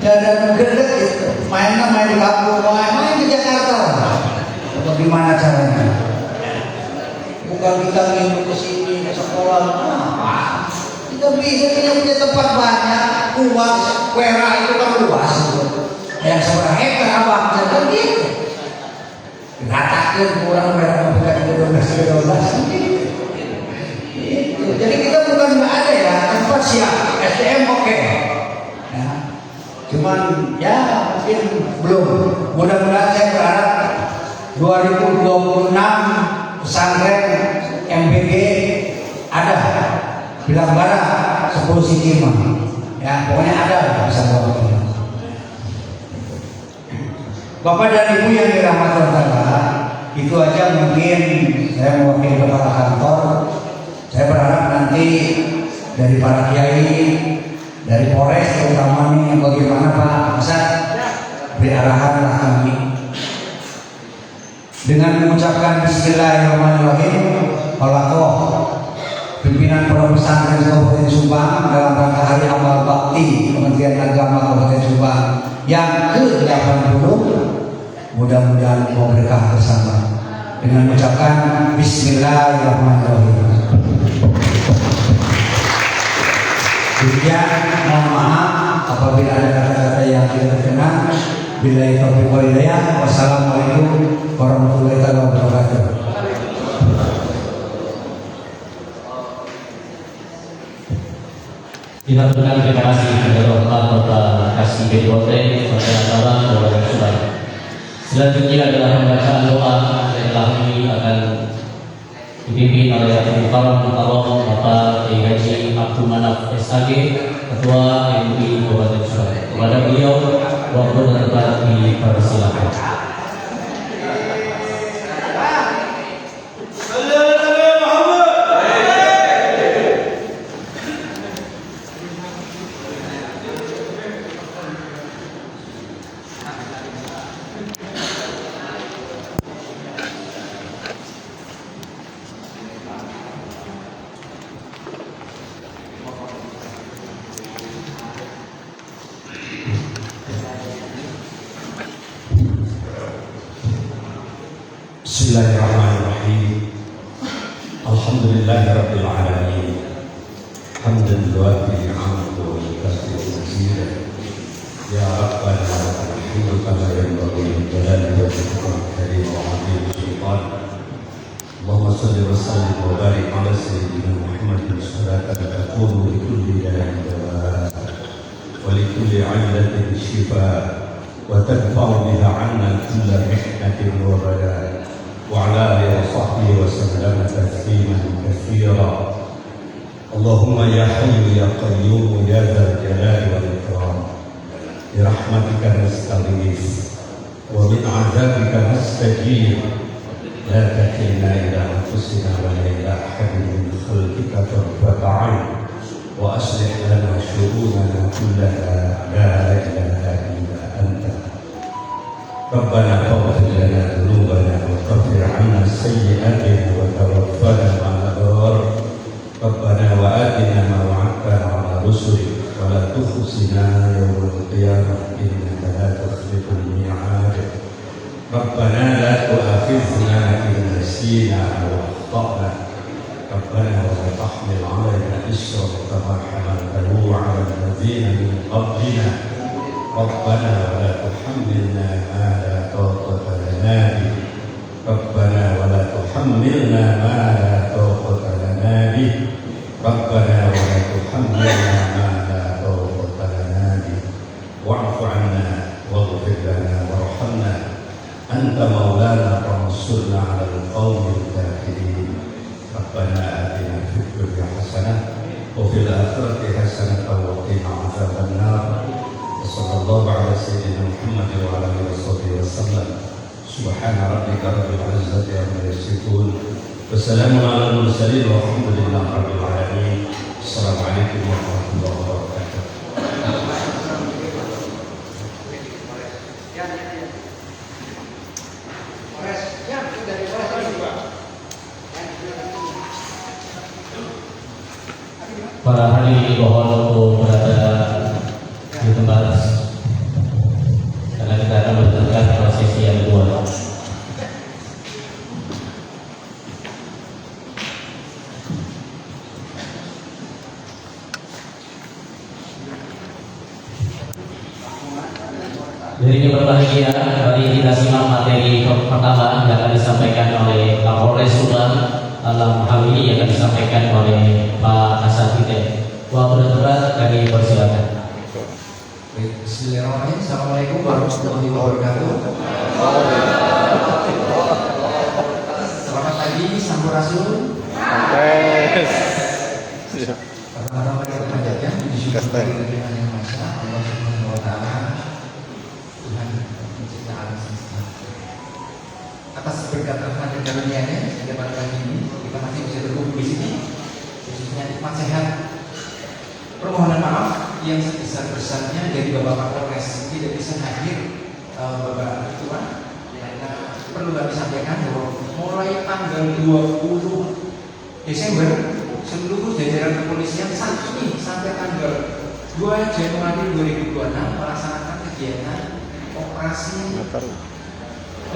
Dan gede itu main di kampung, main di Jakarta. Bagaimana caranya? Bukan kita ingin ke sini ke sekolah, kita bisa punya tempat banyak, luas, Wera itu kan luas, yang seberapa hektar abang jadi gitu. Ratakan kurang Wera bukan 12. Gitu. Jadi kita bukan nggak ada ya tempat siap, SDM oke. Ya. Cuman ya mungkin belum. Mudah-mudahan saya berharap 2026 pesantren MBG ada Pilang Barat 10 Sitimah. Ya pokoknya ada bisa bawa. Bapak dan Ibu yang dirahmati Allah, itu aja mungkin saya mewakili kepala kantor. Saya berharap nanti dari para kiai, dari Polres terutama nih bagaimana Pak Kasat beri arahan lah kami dengan mengucapkan Bismillahirrahmanirrahim. Walakoh pimpinan pondok pesantren Kabupaten Subang dalam rangka Hari Amal Bakti Kementerian Agama Kabupaten Subang yang ke-80, mudah-mudahan mau berkah bersama dengan mengucapkan Bismillahirrahmanirrahim. Kemudian mohon maaf apabila ada kata-kata yang tidak berkenan. Billahi taufiq wal hidayah. Wassalamualaikum warahmatullahi wabarakatuh. Kita berikan terima kasih kepada Bapak Kasih BDOT Partai Antara Kabupaten Subang. Selanjutnya adalah pembacaan doa yang telah ini akan dipimpin oleh Mukarram Mukarram Bapak Kiai Haji Abdul Manaf SAG, Ketua MUI Kabupaten Subang. Kepada beliau waktu dan tempat dipersilakan. Bismillahirrahmanirrahim. Alhamdulillahirabbil alamin. Hamdan yuwafi ni'amahu wa yukafi'u mazidah. Ya Rabbana alhamdu kama yanbaghi li jalali wajhika al-karim wa 'azimi sultan. Allahumma shalli wa sallim wa barik ala sayyidina Muhammadin salatan takunu li kulli da'in dawa wa li kulli 'ailatin shifa wa tadfa'u biha 'anna kulla mihnatin wa bala. وعلى آله وصحبه وسلم تسليما كثيرا. اللهم يا حي يا قيوم يا ذا الجلال والإكرام برحمتك نستغيث ومن عذابك نستجير لا تكلنا إلى أنفسنا ولا إلى أحد من خلقك طرفة عين وأصلح لنا شؤوننا كلها لا إله إلا أنت. ربنا فاغفر لنا ذنوبنا وكفر عنا سيئاتنا وتوفنا مع الأبرار. ربنا وآتنا ما وعدتنا على رسلك ولا تخزنا يوم القيامة إنك لا تخلف الميعاد. ربنا لا تؤاخذنا إن نسينا أو أخطأنا. ربنا ولا تحمل علينا إصرا كما حملته على الذين من قبلنا. ربنا ولا تحملنا ما لا طاقة لنا به. ربنا ولا تحملنا ما لا طاقة لنا به. ربنا ولا تحملنا ما لا طاقة لنا به. واعف عنا واغفر لنا وارحمنا. أنت مولانا فانصرنا على القوم الكافرين. ربنا آتنا في الدنيا حسنة وفي الآخرة حسنة وقنا عذاب النار. صلى الله على سيدنا محمد وعلى اله وصحبه وسلم. سبحان ربك رب العزة عما يصفون وسلام على المرسلين والحمد لله رب العالمين. السلام عليكم ورحمة الله وبركاته. Para hadirin mohon untuk berada di tempat karena kita akan bertengkar prosesi yang kedua. Jadi ini berbahagia, mari kita simak materi pertama yang akan disampaikan oleh Kapolres Subang dalam hal ini yang akan disampaikan oleh Pak Asatideh. Waktu dan tempat kami persilakan. Bismillahirrahmanirrahim. Assalamualaikum warahmatullahi wabarakatuh. Selamat pagi, Sampurasun. Pertama-tama kita panjatkan disyukuri dengan yang maha Allah Subhanahu wa taala, Tuhan pencipta alam semesta. Atas berkat rahmat dan karunia-Nya sehingga pada pagi ini kita masih bisa berkumpul di sini, khususnya nikmat sehat. Permohonan maaf yang sebesar-besarnya dari Bapak Kapolres tidak bisa hadir, Bapak Ketua, karena perlu kami sampaikan bahwa mulai tanggal 20 Desember seluruh jajaran kepolisian saat ini sampai tanggal 2 Januari 2026 melaksanakan kegiatan operasi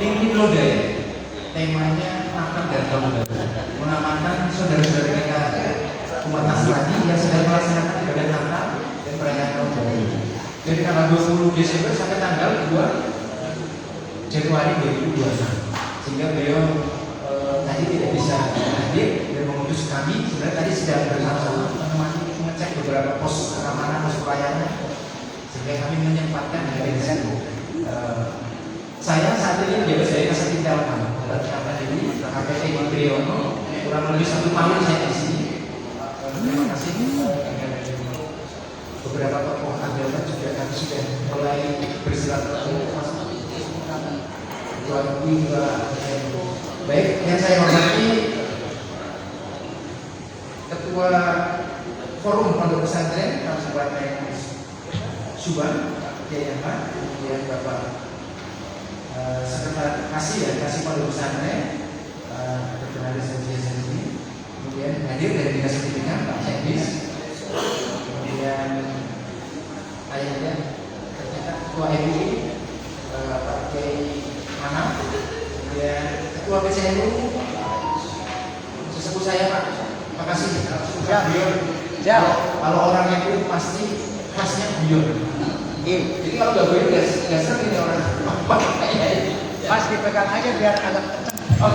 Lingkip Lodaya. Temanya makan dan tahun baru, mengamankan saudara-saudara kita umat Nasrani yang sedang melaksanakan ibadah Natal dan perayaan tahun baru. Dari tanggal 20 Desember sampai tanggal 2 Januari 2026. Sehingga beliau tadi tidak bisa hadir dan mengutus kami. Sebenarnya tadi sedang bersama-sama menemani mengecek beberapa pos keamanan, pos pelayanan, sehingga kami menyempatkan hadir di situ. Saya saat ini menjabat sebagai Kasatid Dalman karena ini KPT Triyono kurang lebih 1 tahun saya di sini. Terima kasih. Beberapa tokoh agama juga kami sudah mulai bersilaturahmi. Baik, yang saya hormati Ketua Forum Pondok Pesantren Kabupaten Subang, Kiai Ahmad, kemudian Bapak Sekretaris Kasih Pondok Pesantren, Dr. Haris ini, kemudian hadir dari Dinas Pendidikan Pak Cekis, kemudian ayahnya ternyata Ketua MUI Pak Kiai Hanaf, kemudian keluarga saya dulu, sesepuh saya Pak. Makasih. Kalau orang itu pasti khasnya guyon. Jadi kalau nggak guyon nggak sering ini orang. Mas dipegang aja biar agak kenceng. Oh,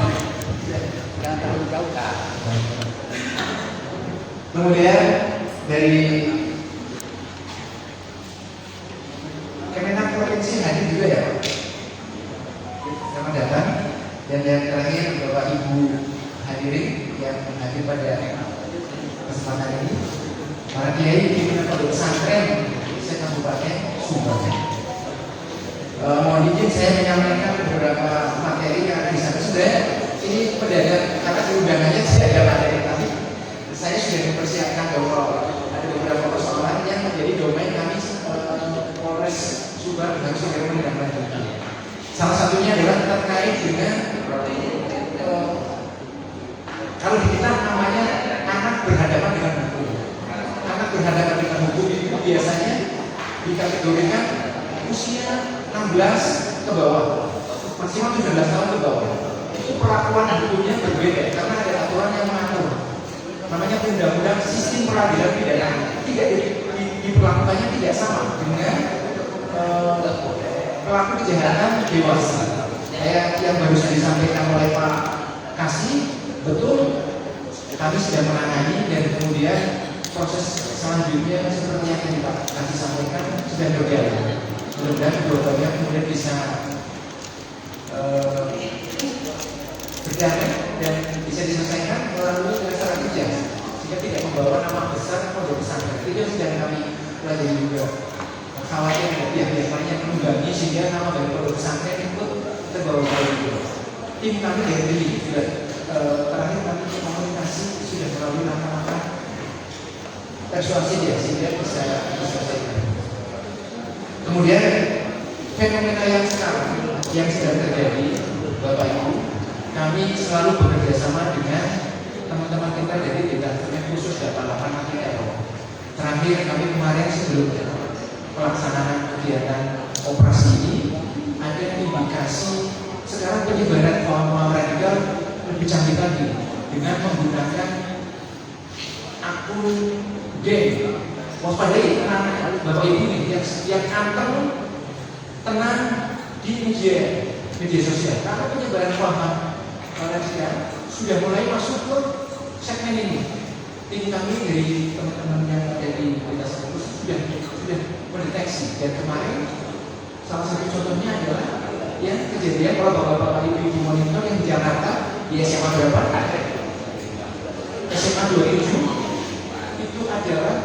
Jangan terlalu jauh. kemudian dari Kemenak Provinsi hadir juga ya Pak. Selamat datang. Dan yang terakhir Bapak Ibu hadirin yang hadir pada kesempatan ini, para kiai pimpinan pondok pesantren se-Kabupaten Subang. Mohon izin saya menyampaikan beberapa materi yang akan disampaikan. Sudah ini pedagang karena di undangannya tidak ada materi, tapi saya sudah mempersiapkan bahwa ada beberapa persoalan yang menjadi domain kami Polres Subang harus segera menindaklanjuti. Salah satunya adalah terkait dengan kalau di kita namanya anak berhadapan dengan hukum. Anak berhadapan dengan hukum itu biasanya dikategorikan usia 16 ke bawah, maksimal 17 tahun ke bawah. Itu perlakuan hukumnya berbeda karena ada aturan yang mengatur. Namanya undang-undang sistem peradilan pidana tidak diperlakukannya tidak sama dengan pelaku kejahatan dewasa. Kayak yang baru saja disampaikan oleh Pak Kasih, betul kami sudah menangani dan kemudian proses selanjutnya seperti yang tadi Pak Kasih sampaikan sudah berjalan. Mudah-mudahan keduanya kemudian bisa berjalan dan bisa diselesaikan melalui dasar kerja sehingga tidak membawa nama besar pondok pesantren. Itu yang sedang kami pelajari juga. Khawatir ada pihak-pihak lain yang menunggangi sehingga nama dari pondok pesantren itu terbawa juga. Tim kami dari diri sudah terakhir kami komunikasi sudah melalui langkah-langkah persuasi dia sehingga bisa diselesaikan. Kemudian fenomena yang sekarang yang sedang terjadi, Bapak Ibu, kami selalu bekerja sama dengan teman-teman kita dari Departemen Khusus 88 TNI. Terakhir kami kemarin sebelum pelaksanaan kegiatan operasi ini ada indikasi sekarang penyebaran paham radikal lebih canggih lagi dengan menggunakan akun geng. Waspadai tenang Bapak Ibu ini yang anteng tenang di media sosial karena penyebaran paham radikal sudah mulai masuk ke segmen ini. Tim kami dari teman-teman yang ada di lintas kampus sudah mendeteksi dan kemarin salah satu contohnya adalah yang kejadian kalau bapak-bapak ibu monitor yang di Jakarta di SMA berapa? SMA 27 itu adalah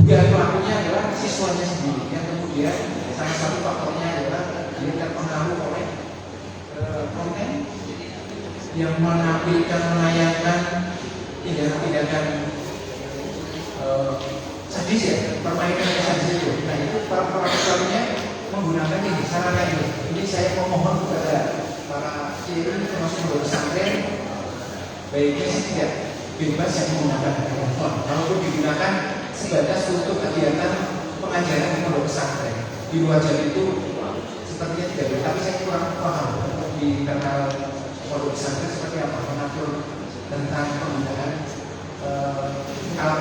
dugaan pelakunya adalah siswanya sendiri yang kemudian salah satu faktornya adalah dia terpengaruh oleh konten yang menampilkan menayangkan tindakan-tindakan sadis ya, permainan yang sadis itu. Nah itu para pelakunya menggunakan ini sarana ini. Ini saya memohon kepada para kiai termasuk pondok pesantren baiknya sih tidak bebas yang menggunakan handphone. Kalaupun digunakan sebatas untuk kegiatan pengajaran di pondok pesantren. Di luar jam itu sepertinya tidak boleh. Tapi saya kurang paham di internal pondok pesantren seperti apa mengatur tentang penggunaan alat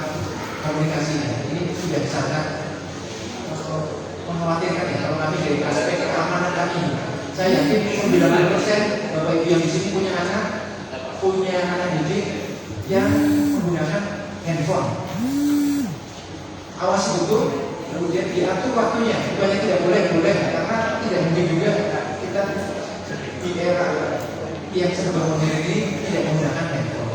komunikasinya. Ini sudah sangat mengkhawatirkan ya kalau kami dari aspek keamanan kami. Saya yakin 90% Bapak Ibu yang di sini punya anak didik yang menggunakan handphone. Awas betul, kemudian diatur waktunya. Bukannya tidak boleh karena tidak mungkin juga kita di era yang serba modern ini tidak menggunakan handphone.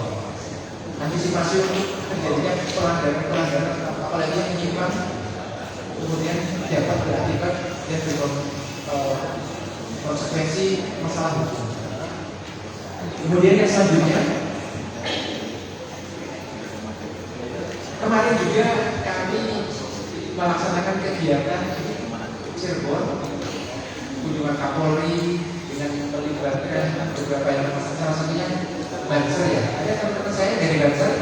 Antisipasi untuk terjadinya pelanggaran apalagi yang menyimpan kemudian dapat berakibat dan berkonsekuensi masalah hukum. Kemudian yang selanjutnya, kemarin juga kami melaksanakan kegiatan Cirebon kunjungan Kapolri dengan melibatkan beberapa yang salah satunya Banser ya. Ada teman-teman saya dari Banser.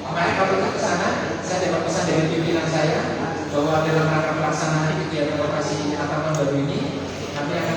Kemarin kalau kita ke sana, saya dapat pesan dari pimpinan saya bahwa dalam rangka pelaksanaan kegiatan operasi Ataman baru ini, kami akan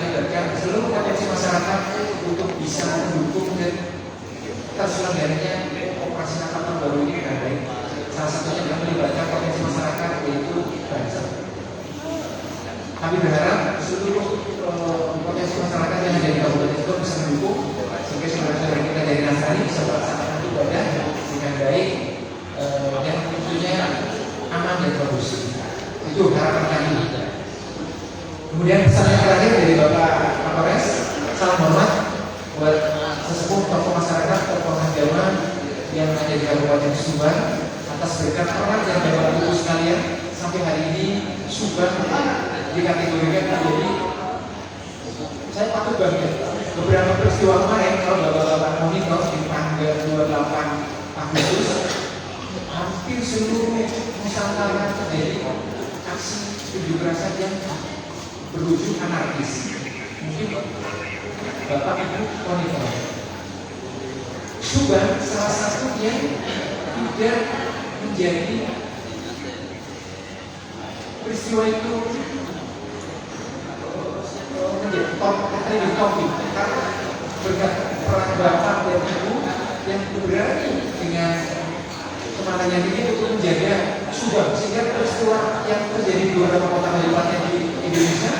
pesan yang terakhir dari Bapak Kapolres, salam hormat buat sesepuh tokoh masyarakat, tokoh agama yang ada di Kabupaten Subang atas berkat pengajar Bapak Ibu sekalian sampai hari ini Subang dikategorikan menjadi, saya patut bangga. Beberapa peristiwa kemarin kalau Bapak-Bapak monitor di tanggal 28 Agustus hampir seluruh Nusantara terjadi aksi unjuk rasa yang berujung anarkis. Mungkin Bapak Ibu monitor. Subang salah satu yang tidak menjadi peristiwa itu menjadi topik karena berkat peran Bapak dan Ibu yang berani dengan kemarahan ini untuk menjaga Subang sehingga peristiwa yang terjadi di beberapa kota kabupaten di Indonesia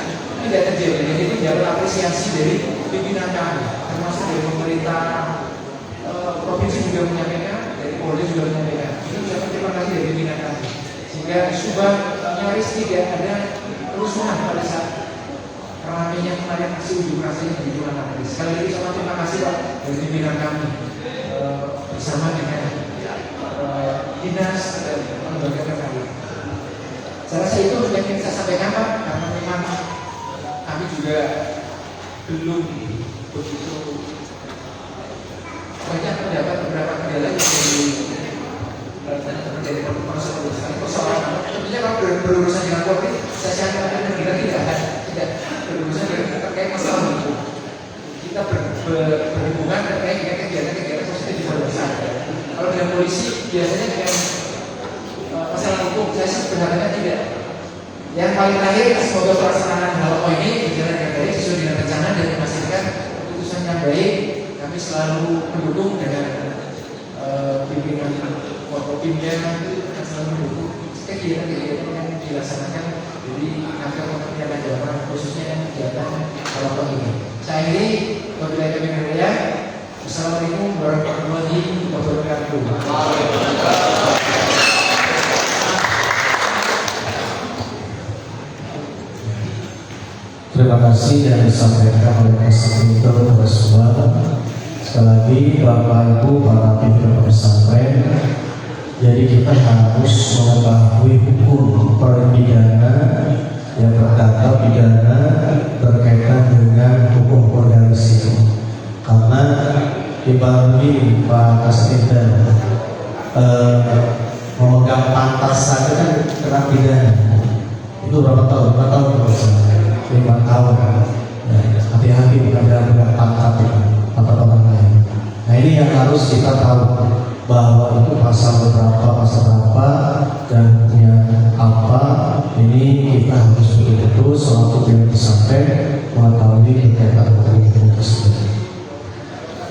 tidak terjadi. Jadi tidak apresiasi dari pimpinan kami, termasuk dari pemerintah provinsi juga menyampaikan, dari Polda juga menyampaikan. Ini ucapan terima kasih dari pimpinan kami. Sehingga Subang nyaris tidak ada kerusuhan pada saat ramainya kemarin aksi unjuk rasa yang begitu anarkis. Sekali lagi sama terima kasih Pak dari pimpinan kami bersama dengan dinas dan lembaga terkait. Saya rasa itu yang ingin saya sampaikan Pak, karena memang kami juga belum begitu banyak mendapat beberapa kendala yang dari persoalan. Tentunya kalau berurusan dengan COVID, saya siapkan dan kita tidak berurusan dengan terkait masalah hukum. Kita berhubungan terkait dengan kegiatan-kegiatan positif di luar sana. Kalau dengan polisi biasanya dengan masalah hukum, saya sebenarnya tidak. Yang paling terakhir, semoga pelaksanaan hal ini berjalan dengan baik sesuai dengan rencana dan menghasilkan keputusan yang baik. Kami selalu mendukung dengan pimpinan Forkopimda akan selalu mendukung kegiatan-kegiatan yang dilaksanakan di kantor Kementerian Agama, khususnya yang kegiatan kelompok ini. Saya akhiri, wabillahi taufiq wal hidayah. Wassalamualaikum warahmatullahi wabarakatuh. Terima kasih yang disampaikan oleh Kasih kepada semua. Sekali lagi Bapak Ibu para pimpinan pesantren, jadi kita harus mengetahui hukum perpidana yang berkata pidana berkaitan dengan hukum organisasi. Karena dibanding Pak Kasih memegang pantas saja kan kena pidana. Itu berapa tahun? 4 tahun misalnya. 5 tahun. Hati-hati bukan dalam pangkat atau orang lain. Nah ini yang harus kita tahu, bahwa itu pasal berapa dan yang apa. Ini kita harus betul-betul selalu yang disampaikan mengetahui berkaitan dengan itu tersebut.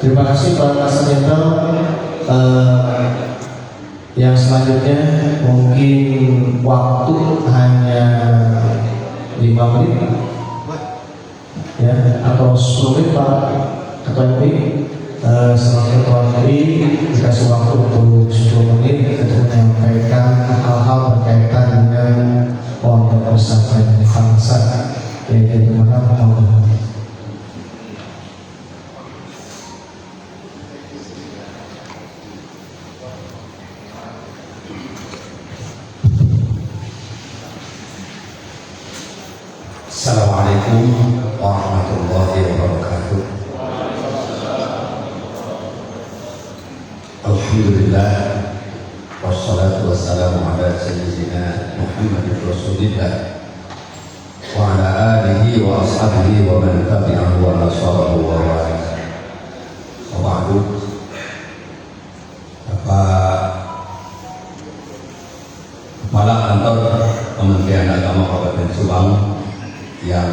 Terima kasih Pak Kasih. Yang selanjutnya mungkin waktu hanya 5 menit ya, atau 10 menit Pak Ketua MPI. Selamat Ketua MPI dikasih waktu untuk 10 menit untuk menyampaikan hal-hal berkaitan dengan pondok pesantren bangsa yaitu mana mau. Assalamualaikum warahmatullahi wabarakatuh. Alhamdulillah, wassalatu wassalamu ala sayyidina Muhammadin Rasulillah wa ala alihi wa ashabihi wa man tabi'ahu wa nasarahu wa wa'ala. Wa ba'du. Bapak Kepala Kantor Kementerian Agama Kabupaten Subang yang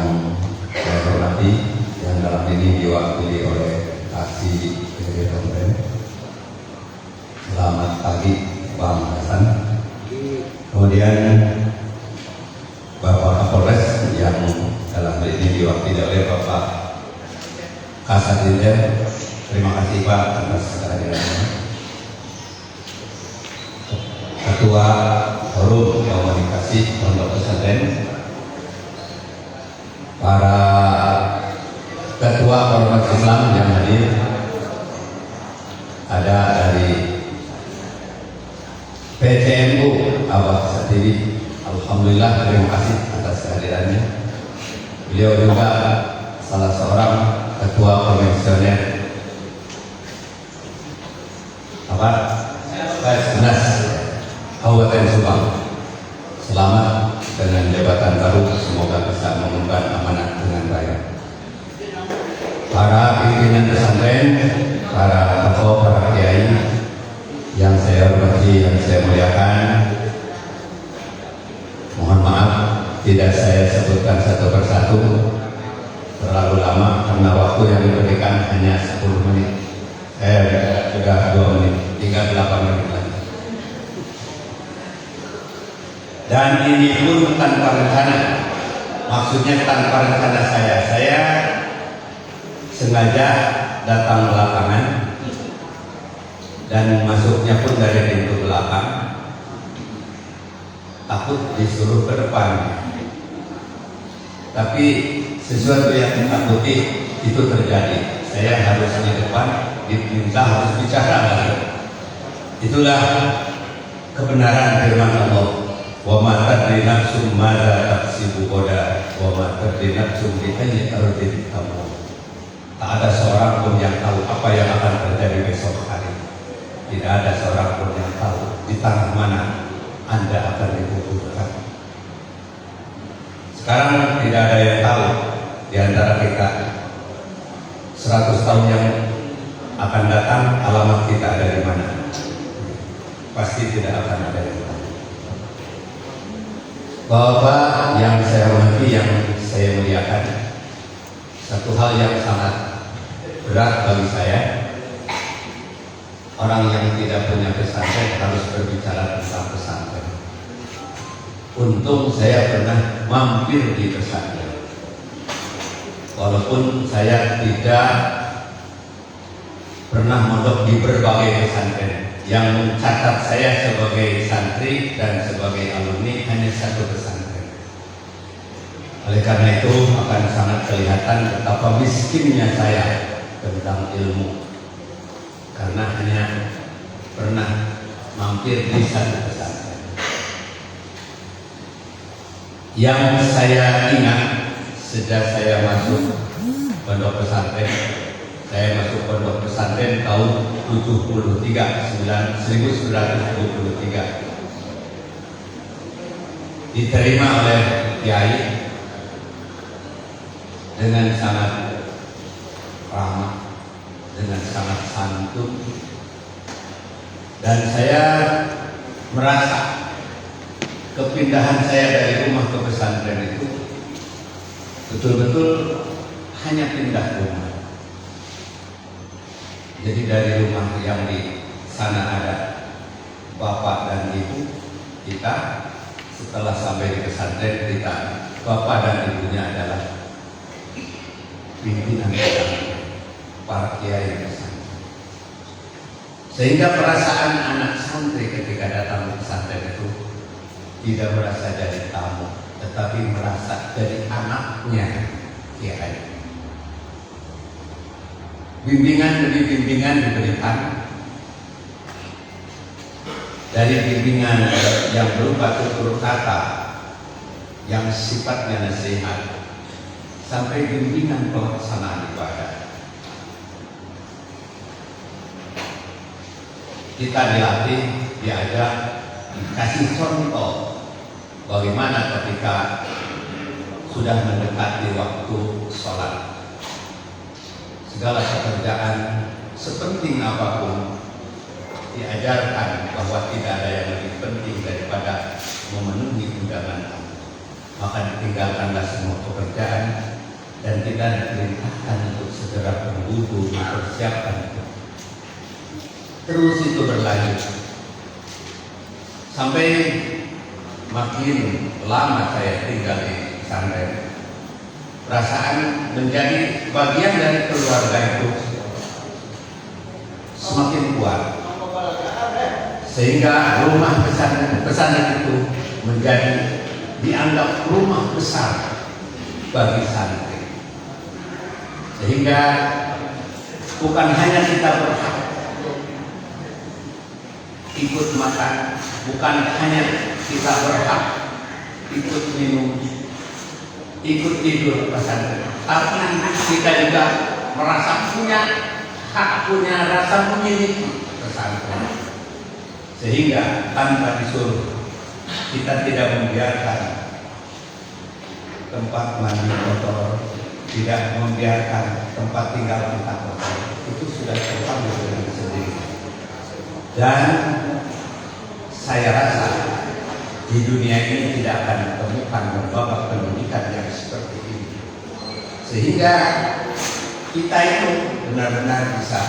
saya hormati, yang dalam ini diwakili oleh Kasih Presiden. Selamat pagi Bang Hasan. Kemudian Bapak Kapolres yang dalam ini diwakili oleh Bapak Kasatid. Terima kasih Pak atas kehadirannya. Ketua Forum Komunikasi Pondok Pesantren para ketua ormas Islam yang hadir, ada dari PCNU Abah Satiri, alhamdulillah terima kasih atas kehadirannya. Beliau juga salah seorang ketua komisioner Basnas Kabupaten Subang. Selamat dengan jabatan baru, semoga bisa mengemban amanat dengan baik. Para pimpinan pesantren, para tokoh, para kiai yang saya hormati, yang saya muliakan, mohon maaf tidak saya sebutkan satu persatu, terlalu lama karena waktu yang diberikan hanya 10 menit. Sudah 2 menit, tinggal 8 menit lagi. Dan ini pun tanpa rencana, maksudnya tanpa rencana saya sengaja datang belakangan dan masuknya pun dari pintu belakang, takut disuruh ke depan. Tapi sesuatu yang ditakuti itu terjadi. Saya harus di depan, diminta harus bicara lagi. Itulah kebenaran firman Allah. Wa ma tadri nafsum madza taksibu ghadan wa ma tadri nafsum bi ayyi ardin tamut. Tak ada seorang pun yang tahu apa yang akan terjadi besok hari. Tidak ada seorang pun yang tahu di tanah mana Anda akan dikuburkan. Sekarang tidak ada yang tahu di antara kita 100 tahun yang akan datang alamat kita ada di mana. Pasti tidak akan ada yang tahu. Bapak yang saya hormati, yang saya muliakan, satu hal yang sangat berat bagi saya, orang yang tidak punya pesantren harus berbicara tentang pesantren. Untung saya pernah mampir di pesantren, walaupun saya tidak pernah mondok di berbagai pesantren. Yang mencatat saya sebagai santri dan sebagai alumni hanya satu pesantren. Oleh karena itu akan sangat kelihatan betapa miskinnya saya tentang ilmu, karena hanya pernah mampir di satu pesantren. Yang saya ingat sejak saya masuk pondok pesantren, saya masuk pondok pesantren tahun 1973, diterima oleh kiai dengan sangat ramah, dengan sangat santun, dan saya merasa kepindahan saya dari rumah ke pesantren itu betul-betul hanya pindah rumah. Jadi dari rumah yang di sana ada bapak dan ibu kita, setelah sampai di pesantren kita, bapak dan ibunya adalah pimpinan pesantren, para kiai pesantren. Sehingga perasaan anak santri ketika datang ke pesantren itu tidak merasa jadi tamu, tetapi merasa jadi anaknya kiai. Bimbingan demi bimbingan diberikan, dari bimbingan yang berupa tutur kata yang sifatnya nasihat sampai bimbingan pelaksanaan ibadah. Kita dilatih, diajak, dikasih contoh bagaimana ketika sudah mendekati waktu sholat. Segala pekerjaan sepenting apapun diajarkan bahwa tidak ada yang lebih penting daripada memenuhi undangan Allah. Maka ditinggalkanlah semua pekerjaan dan kita diperintahkan untuk segera berburu, mempersiapkan. Terus itu berlanjut sampai makin lama saya tinggal di pesantren. Perasaan menjadi bagian dari keluarga itu semakin kuat, sehingga rumah pesantren itu menjadi dianggap rumah besar bagi santri. Sehingga bukan hanya kita berhak ikut makan, bukan hanya kita berhak ikut minum, ikut tidur pesantren, tapi kita juga merasa punya hak, punya rasa memiliki pesantren. Sehingga tanpa disuruh kita tidak membiarkan tempat mandi kotor, tidak membiarkan tempat tinggal kita kotor. Itu sudah terpanggil dengan sendiri. Dan saya rasa di dunia ini tidak akan ditemukan lembaga pendidikan yang seperti ini, sehingga kita itu benar-benar bisa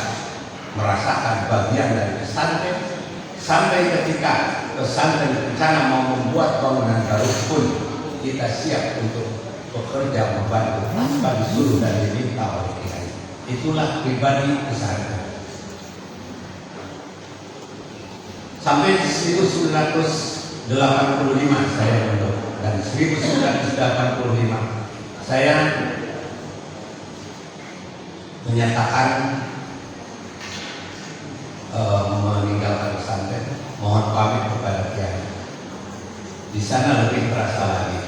merasakan bagian dari pesantren. Sampai ketika pesantren rencana mau membuat bangunan baru pun kita siap untuk bekerja membantu tanpa disuruh dan diminta oleh kiai. Itulah pribadi pesantren. Sampai 1985 saya mondok, dan 1985 saya menyatakan meninggalkan pesantren, mohon pamit kepada kiai. Di sana lebih terasa lagi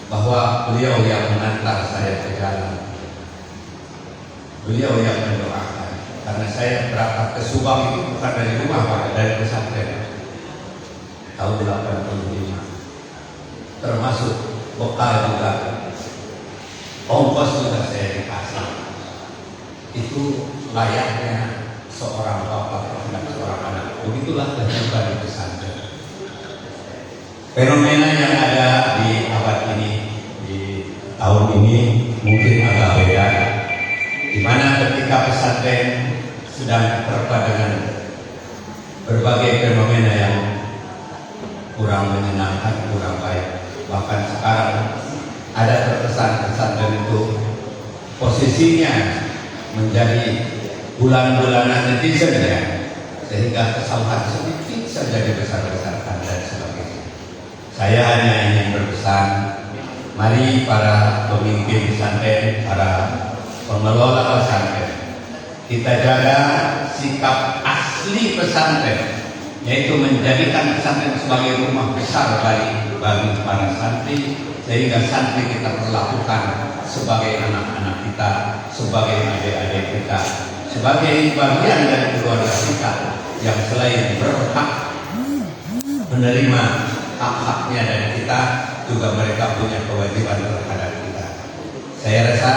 bahwa beliau yang mengantar saya ke jalan, beliau yang mendoakan. Karena saya berangkat ke Subang itu bukan dari rumah Pak, dari pesantren tahun 85, termasuk bekal juga, ongkos juga saya dikasih. Itu layaknya seorang bapak terhadap seorang anak. Begitulah kehidupan di pesantren. Fenomena yang ada di abad ini, di tahun ini mungkin agak beda, di mana ketika pesantren sedang terpadu dengan berbagai fenomena yang kurang menyenangkan, kurang baik. Bahkan sekarang ada terkesan pesantren itu posisinya menjadi bulan-bulanan netizen ya, sehingga kesalahan sedikit saja dibesar-besarkan dan sebagainya. Saya hanya ingin berpesan, mari para pemimpin pesantren, para pengelola pesantren, kita jaga sikap asli pesantren, yaitu menjadikan pesantren sebagai rumah besar bagi para santri, sehingga santri kita perlakukan sebagai anak-anak kita, sebagai adik-adik kita, sebagai bagian dari keluarga kita yang selain berhak menerima hak-haknya dari kita, juga mereka punya kewajiban terhadap kita. Saya rasa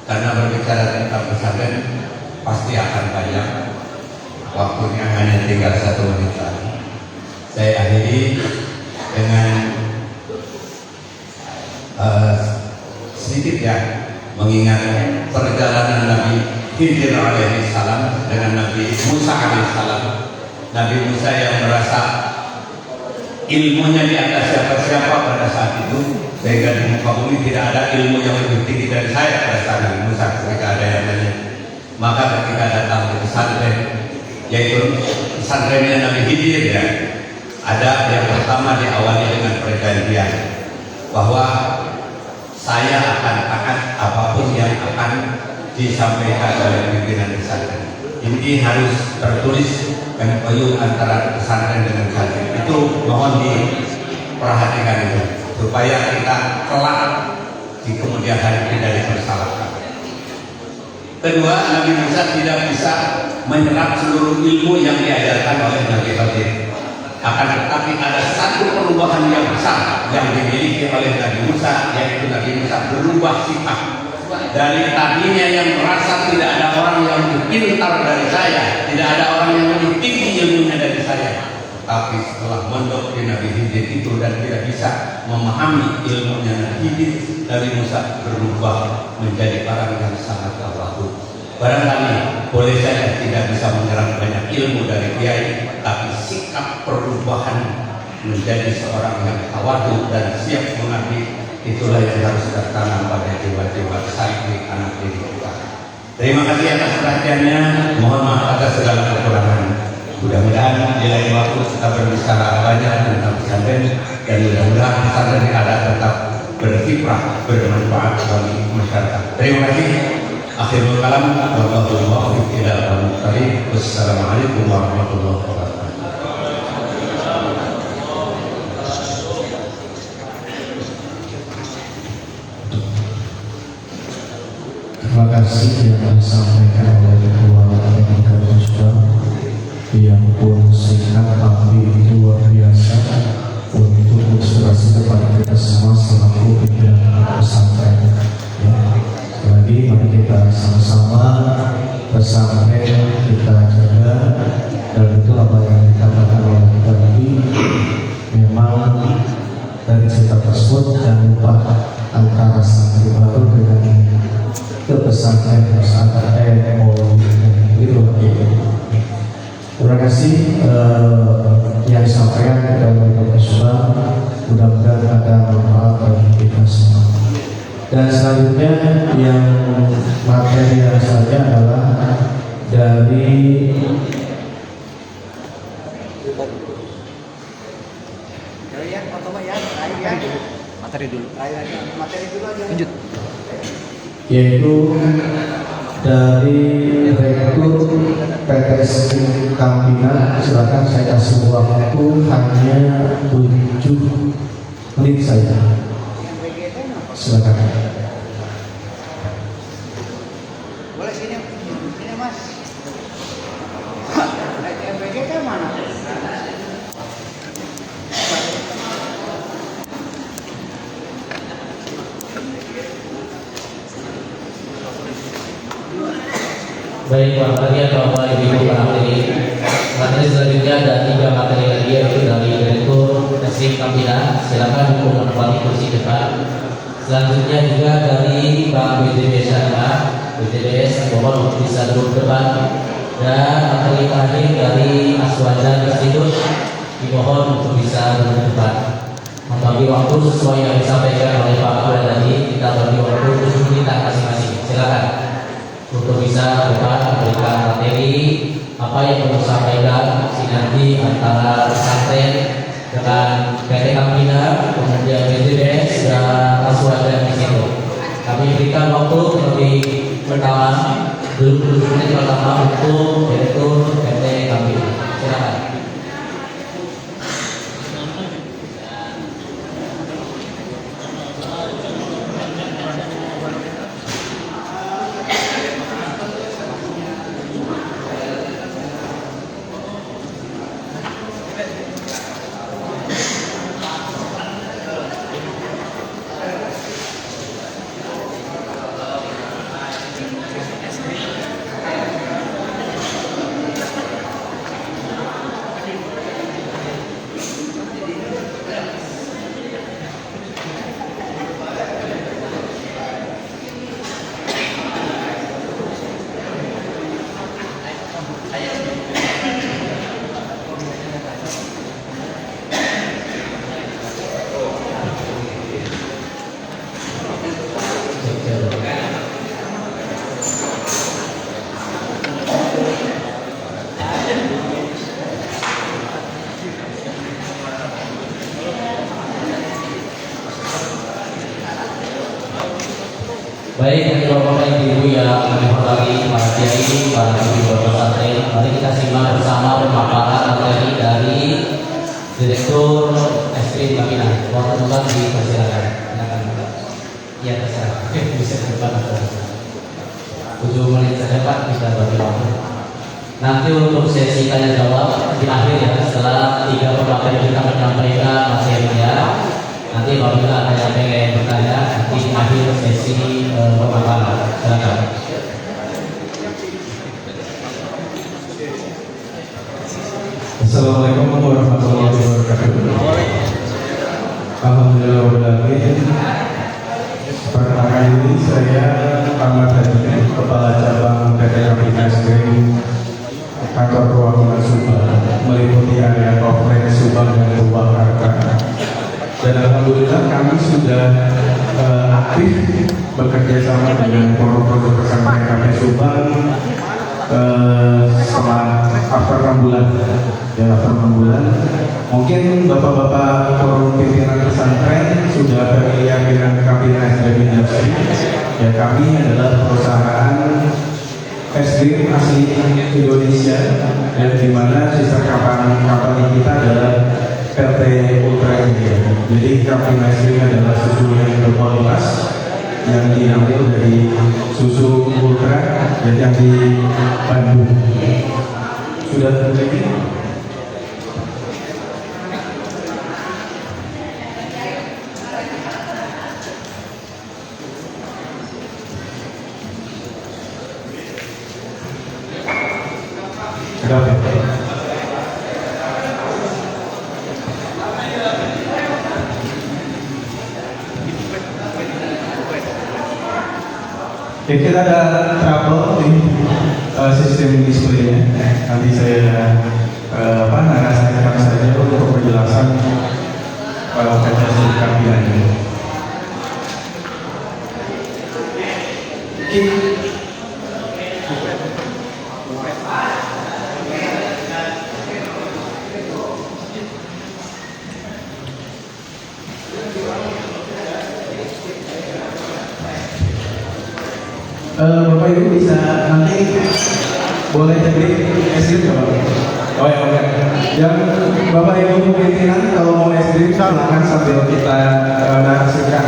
karena berbicara tentang pesantren pasti akan banyak, waktunya hanya tinggal 1 menit lagi. Saya akhiri dengan sedikit ya, mengingat perjalanan Nabi Khidir alaihi salam dengan Nabi Musa alaihi salam. Nabi Musa yang merasa ilmunya di atas siapa-siapa pada saat itu, sehingga di muka bumi tidak ada ilmu yang lebih tinggi dari saya pada saat Nabi Musa ketika ada yang nanya. Maka ketika datang ke pesantren, yaitu pesantrennya Nabi Khidir ya, ada yang pertama diawali dengan perjanjian bahwa saya akan taat apapun yang akan disampaikan oleh pimpinan pesantren. Ini harus tertulis MOU antara pesantren dengan santri. Itu mohon diperhatikan itu, supaya kita kelak di kemudian hari tidak dipersalahkan. Kedua, Nabi Musa tidak bisa menyerap seluruh ilmu yang diajarkan oleh Nabi Khidir. Akan tetapi ada satu perubahan yang besar yang dimiliki oleh Nabi Musa, yaitu Nabi Musa berubah sifat. Dari tadinya yang merasa tidak ada orang yang lebih pintar dari saya, tidak ada orang yang lebih tinggi ilmunya dari saya, tapi setelah mondok di Nabi Khidir itu dan tidak bisa memahami ilmunya Nabi Khidir, Nabi Musa berubah menjadi orang yang sangat tawadu. Barangkali boleh saja tidak bisa menyerap banyak ilmu dari kiai, tapi sikap perubahan menjadi seorang yang tawadu dan siap mengabdi, itulah yang harus tertanam pada jiwa-jiwa santri anak didik kita. Terima kasih atas perhatiannya. Mohon maaf atas segala kekurangan. Mudah-mudahan di lain waktu kita berbicara banyak tentang pesantren, dan mudah-mudahan pesantren ada tetap berkiprah, bermanfaat bagi masyarakat. Terima kasih. Akhirul kalam, wallahu muwaffiq ila aqwamit thoriq. Wassalamualaikum warahmatullahi wabarakatuh. Terima kasih yang disampaikan oleh Ketua Pemkab Subang yang pun singkat tapi luar biasa untuk inspirasi kepada kita semua selaku pimpinan pesantren. Ya. Lagi mari kita sama-sama pesantren kita jaga, dan itu apa yang dikatakan oleh tadi memang dari cerita tersebut jangan lupa antara santri baru dengan ke pesantren gitu. Terima kasih yang disampaikan kepada Bapak Subang, mudah-mudahan ada manfaat bagi kita semua. Dan selanjutnya yang materi yang saja adalah dari Materi dulu. Materi dulu aja. Lanjut. yaitu dari Rektur PTS Kampina. Silakan saya kasih waktu hanya 7 menit saja. Silakan. Boleh sini Mas. MBG kan mana? Baik, materi Bapak Ibu materi. Materi selanjutnya ada 3 materi lagi, yaitu dari Direktur SDIK Kampina. Silakan untuk menempati kursi depan. Selanjutnya juga dari Pak BTBS Syariah, BTBS, mohon untuk bisa duduk depan. Dan materi terakhir dari Aswaja Institut, dimohon untuk bisa duduk depan. Membagi waktu sesuai yang disampaikan oleh Pak Abdul tadi, kita bagi waktu 7 menit masing-masing. Silakan untuk bisa memberikan materi apa yang perlu disampaikan, sinergi antara pesantren dengan PT Kampina, kemudian BTBS dan Aswaja di situ. Kami berikan waktu lebih pertama 20 menit pertama untuk Direktur PT Kampina. Silakan. Baik, bagi Bapak Ibu yang kami hormati, para kiai, para ibu pesantren, mari kita simak bersama pemaparan materi dari Direktur SDIK Kampina. Waktu teman dipersilakan. Silakan. Ya, terserah. Bisa ke depan atau 7 menit saja Pak, bisa bagi waktu. Nanti untuk sesi tanya jawab di akhir ya, setelah 3 pemateri kita menyampaikan materinya. Nanti apabila ada yang pengen bertanya, nanti di akhir sesi pemaparan. Silakan. Assalamualaikum warahmatullahi wabarakatuh. Alhamdulillahirobbilalamin. Pertama ini saya Ahmad Hadi, Kepala Cabang PT Kampina SDIK Kantor Perwakilan Subang, meliputi area Kompleks Subang dan Purwakarta. Dan alhamdulillah kami sudah aktif bekerja sama dengan produk-produk pesantren kami Subang setelah after 6 bulan. Mungkin bapak-bapak forum pimpinan pesantren sudah familiar dengan Kabina SDM Industri. Ya, kami adalah perusahaan SDM asli Indonesia, dan di mana sister company kita adalah PT Ultra India. Jadi Kabina SDM adalah susu yang berkualitas yang diambil dari susu Ultra dan yang di Bandung. Sudah terjadi? Ya, kita ada trouble di sistem displaynya. Nanti saya narasikan saja untuk penjelasan penjelasan Kabina ini. Bapak Ibu bisa nanti boleh jadi SD nggak Pak? Oh ya oke. Yang Bapak Ibu pimpinan kalau mau SD silakan sambil kita narasikan.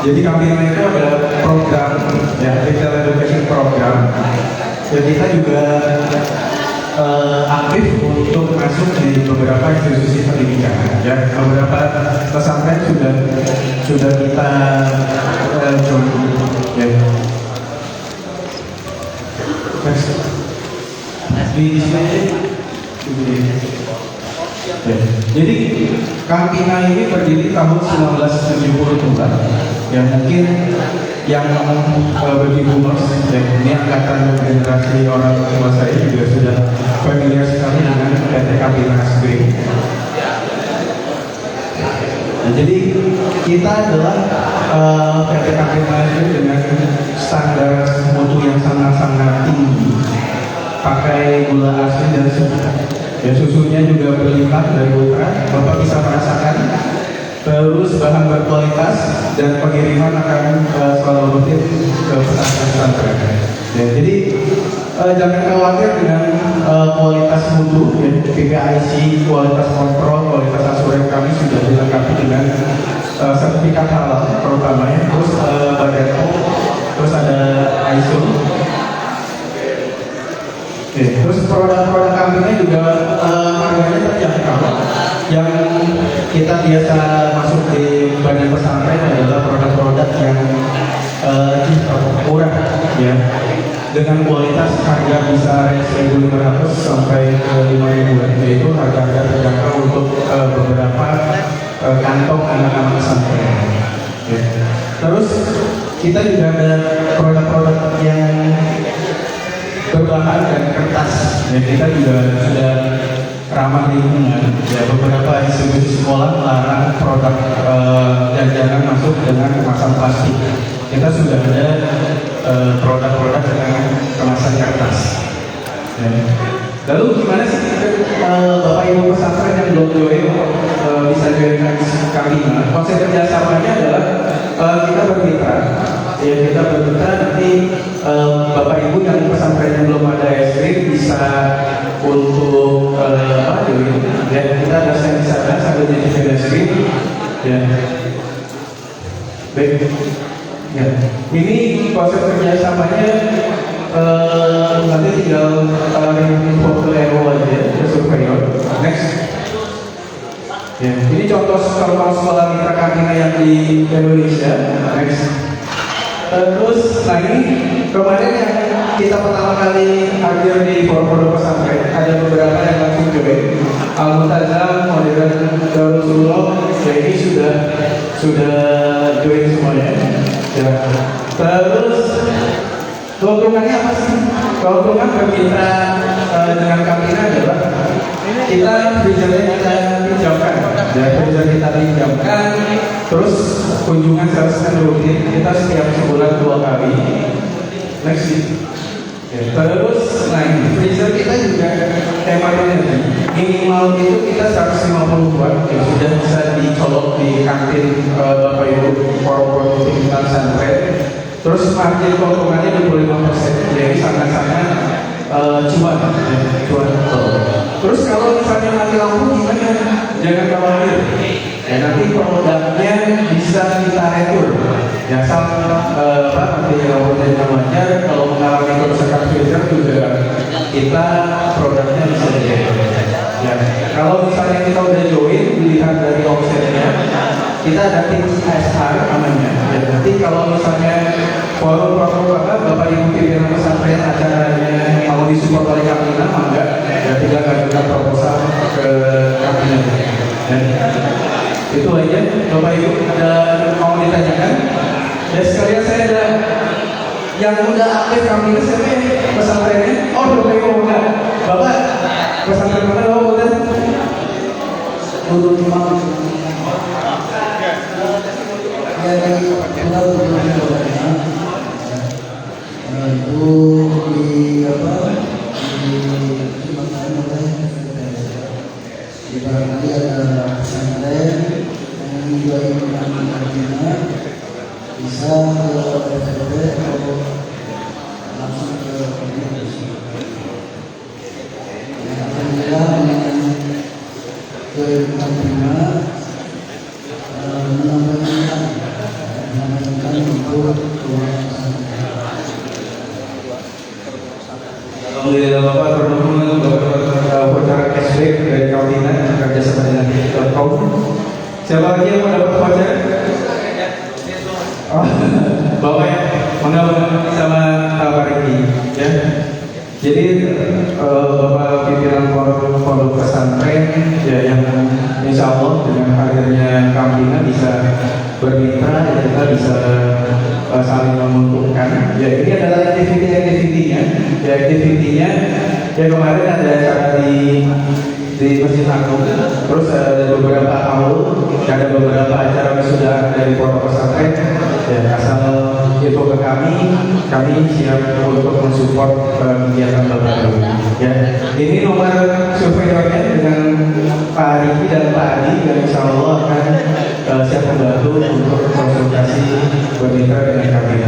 Jadi Kabina itu ada program ya, retail education program. Dan kita juga aktif untuk masuk di beberapa institusi pendidikan. Ya, beberapa pesantren sudah kita join. Ya. Di sini, jadi Kabina ini berdiri tahun 1972. Ya, mungkin yang bagi boomers, ya, ini angkatan generasi orang tua saya juga sudah familiar sekali dengan PT Kabina sendiri. Nah, jadi kita adalah PT Kabina itu dengan standar mutu yang sangat-sangat tinggi, pakai gula asli dan susu. Ya, susunya juga berlimpah dari Ultra, Bapak bisa merasakan. Terus bahan berkualitas dan pengiriman akan selalu rutin ke pesantren-pesantren. Ya, jadi jangan khawatir dengan kualitas mutu, ya, PPIC, kualitas kontrol, kualitas asuran kami sudah dilengkapi dengan sertifikat halal terutamanya. Terus badan terus ada ISO. Oke, terus produk-produk kami juga harganya terjangkau. Yang kita biasa masuk di badan pesantren adalah produk-produk yang murah, ya, dengan kualitas harga bisa range 1.500 sampai ke 5.000, yaitu harga-harga terjangkau untuk beberapa kantong anak-anak pesantren. Ya. Terus kita juga ada produk-produk yang berbahan dan kertas. Ya, kita juga sudah ramah lingkungan. Ya, beberapa institusi sekolah melarang produk jajanan masuk dengan kemasan plastik. Kita sudah ada produk-produk dengan kemasan kertas. Ya. Lalu gimana sih Bapak Ibu pesantren yang belum join bisa join Kabina? Konsep kerjasamanya adalah kita bermitra. Ya, kita bermitra, nanti Bapak Ibu yang pesantren yang belum ada SD bisa untuk join. Ya, kita ada stand di sana sambil jadi SD. Ya. Baik. Ya. Ini konsep kerjasamanya nanti tinggal info ke RO aja, ke surveyor. Next. Ya, ini contoh sekolah mitra Kabina yang di Indonesia. Next. Terus, nah ini kemarin yang kita pertama kali hadir di forum pesantren, ada beberapa yang langsung join. Al-Mutazam, Modern Darussulullah, ya ini sudah join semuanya. Ya. Terus keuntungannya apa sih? Keuntungan bermitra dengan Kabina adalah kita freezernya kita pinjamkan, ya, freezer kita pinjamkan, terus kunjungan servisnya rutin, kita setiap sebulan 2 kali. Next. Ya. Terus, nah ini freezer kita juga tema kemarin minimal itu kita 150 watt yang sudah bisa dicolok di kantin Bapak Ibu Poro-Poro pimpinan pesantren. Terus margin keuntungannya 25%, jadi sangat-sangat cuan. Terus kalau misalnya mati lampu gimana? Jangan khawatir. Ya, nanti produknya bisa kita retur. Ya, nanti lampunya wajar. Kalau mengalami kerusakan filter juga kita produknya bisa diretur. Ya, kalau misalnya kita udah join, dilihat dari offsetnya, kita ada tim CSR namanya. Ya, nanti kalau misalnya forum Bapak Ibu pimpinan pesantren acaranya mau disupport oleh Kapina, maka ya tinggal ajukan proposal ke Kapina. Dan itu aja, Bapak Ibu ada mau ditanyakan? Ya sekalian saya ada yang udah aktif Kapina, siapa pesantrennya? Oh, Bapak Ibu enggak? Bapak pesantren mana Bapak udah? Untuk ya dari kita itu di apa di barangkali ada pesantren yang juga ingin mengajinya bisa ke FTP atau langsung ke komunitas. Alhamdulillah dengan ke kampungnya menambahkan untuk Alhamdulillah Bapak berhubungan Bapak voucher cashback dari Kapina kerjasama dengan Tiket.com. Siapa lagi yang mau dapat voucher? Oh, Bapak ya, mengapa sama Pak Riki ya? Jadi Bapak pimpinan pondok pesantren ya yang insya Allah dengan hadirnya Kapina bisa bermitra, ya kita bisa saling menguntungkan. Ya ini adalah aktivitinya. Ya aktivitinya ya kemarin ada acara di Masjid Agung, terus ada beberapa aul, ada beberapa acara wisuda dari pondok pesantren. Ya asal info ke kami siap untuk mensupport kegiatan Bapak Ibu. Ya ini nomor surveyornya dengan Pak Riki dan Pak Adi yang insya Allah akan siap membantu untuk konsultasi bermitra dengan kami.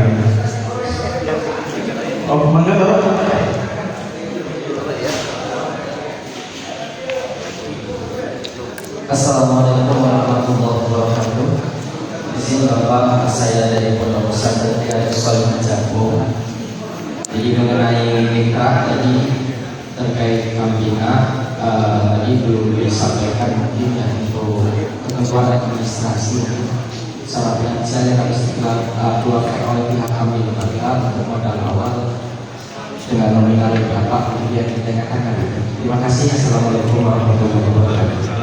Oh, mangga Bapak. Assalamualaikum warahmatullahi wabarakatuh. Di sini Bapak, saya dari Pondok Pesantren Riyadhus Shalihin Jambung. Jadi mengenai mitra tadi terkait Kapina tadi belum disampaikan mungkin ya untuk ketentuan administrasi. Syaratnya misalnya harus dikeluarkan oleh pihak kami lembaga untuk modal awal dengan nominal berapa kemudian ditanyakan. Terima kasih. Assalamualaikum warahmatullahi wabarakatuh.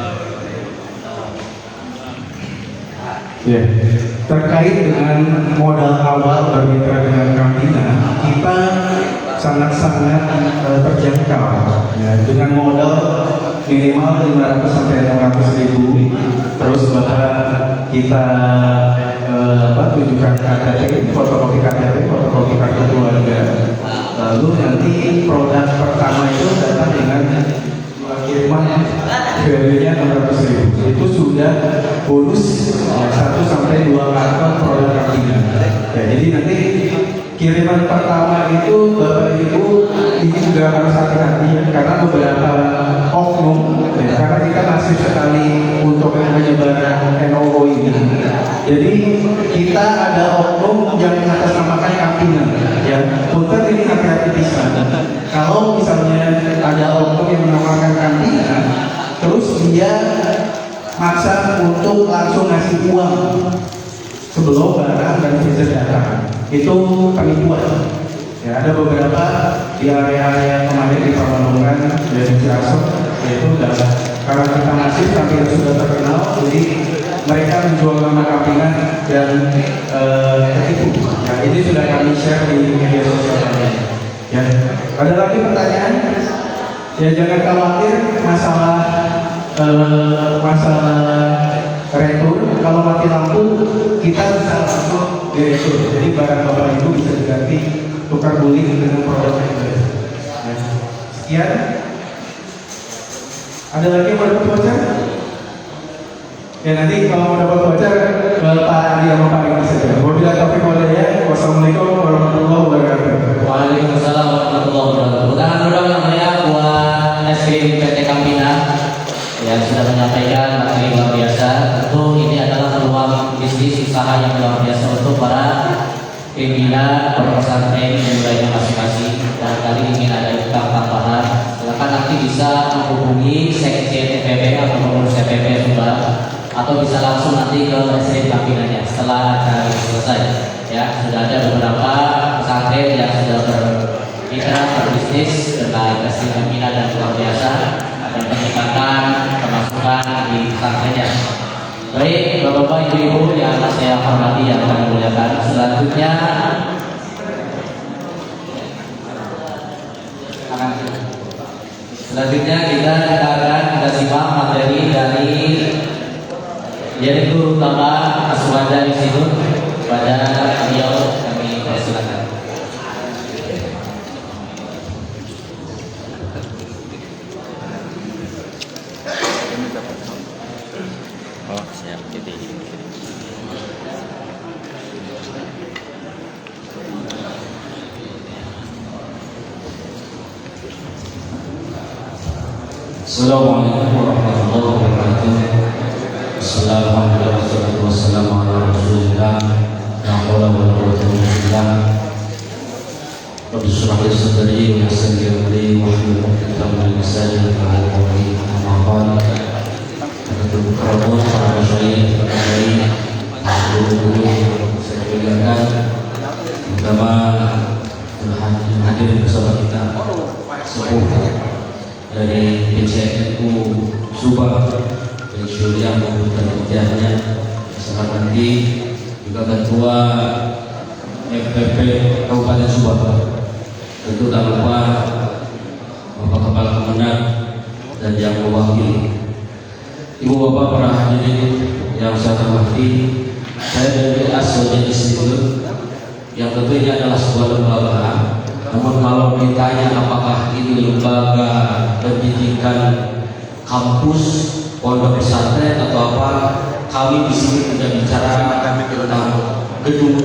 Ya, terkait dengan modal awal bermitra dengan Kapina, kita sangat-sangat terjangkau. Ya, dengan modal minimal 500 sampai 600 ribu. Terus Bapak kita tunjukkan KTP, fotokopi KTP, fotokopi kartu keluarga. Lalu nanti produk pertama itu datang dengan kiriman value-nya 600 ribu. Itu sudah bonus 1 sampai 2 karton produk Kapina. Ya, jadi nanti kiriman pertama itu Bapak Ibu ini juga harus hati-hati karena beberapa oknum ya, karena kita masih sekali untuk penyebaran NOO ini. Jadi kita ada oknum yang mengatasnamakan Kapina. Ya, punten ini hati-hati bisa. Kalau misalnya ada oknum yang menamakan Kapina, terus dia maksa untuk langsung ngasih uang sebelum barang dan visa datang. Itu kami buat. Ya, ada beberapa di area kemarin di Pekalongan dan di Ciracas, yaitu karena kita masih tapi sudah terkenal, jadi mereka menjual nama Kapina dan tertipu. Ya, ini sudah kami share di media sosial kami. Ya, ada lagi pertanyaan? Ya jangan khawatir masalah retur. Kalau mati lampu kita bisa langsung diretur. Jadi barang Bapak Ibu bisa diganti tukar guling dengan produk yang berbeda. Sekian. Ada lagi yang mau dapat voucher? Ya nanti kalau mau dapat voucher ke Pak Adi sama Pak Edi saja. Wabillahi taufiq wal hidayah. Wassalamualaikum warahmatullahi wabarakatuh. Waalaikumsalam warahmatullahi wabarakatuh. Tangan dulu yang meriah buat es krim PT Campina yang sudah menyampaikan materi luar biasa. Tentu ini adalah peluang bisnis usaha yang luar biasa untuk para pimpinan pesantren di wilayahnya masing-masing. Dan kali ingin ada income tambahan, silakan nanti bisa menghubungi sekjen TPP atau pengurus TPP Subang, atau bisa langsung nanti ke SDM Campinanya setelah acara ini selesai. Ya, sudah ada beberapa pesantren yang sudah bermitra berbisnis dengan SDM Campina dan luar biasa dan peningkatan pemasukan di pesantrennya. Baik, Bapak-bapak, Ibu-ibu yang saya hormati, yang kami muliakan, selanjutnya kita akan simak materi dari Direktur Utama Aswada Institut. Pada beliau kami persilakan. Oh, siap. Jadi. Assalamualaikum warahmatullahi wabarakatuh. Assalamualaikum wassalamu ala rasulillah. La haula wala quwwata illa billah. Rabbi shrah li sadri wa yassir li amri wahlul 'uqdatam min lisani yafqahu qawli. Amma ba'd. Para masyayikh, guru-guru saya muliakan, terutama hadir bersama kita sepuh dari PCNU Subang dari Syuriah maupun panitia bersama nanti juga ketua FPP Kabupaten Subang, tentu tak lupa Bapak Kepala Kemenag dan yang mewakili. Ibu bapak para hadirin yang saya hormati, saya dari Aswada Institute yang tentunya adalah sebuah lembaga. Namun kalau ditanya apakah ini lembaga pendidikan kampus, pondok pesantren atau apa, kami di sini tidak bicara tentang gedung,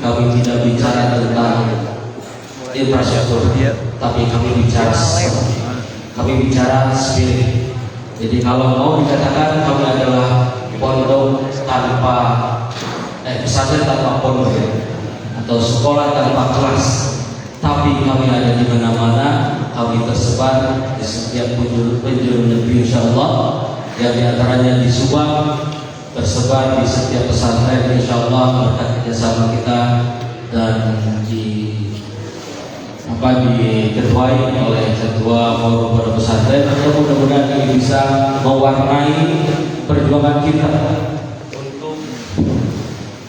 kami tidak bicara tentang infrastruktur, tapi kami bicara spirit. Jadi kalau mau dikatakan kami adalah pondok tanpa pesantren tanpa pondok atau sekolah tanpa kelas, tapi kami ada di mana-mana, kami tersebar di setiap penjuru negeri insyaallah, yang diantaranya di Subang, tersebar di setiap pesantren insyaallah berkat kerjasama kita dan diketuai oleh ketua forum pondok pesantren. Mudah-mudahan ini bisa mewarnai perjuangan kita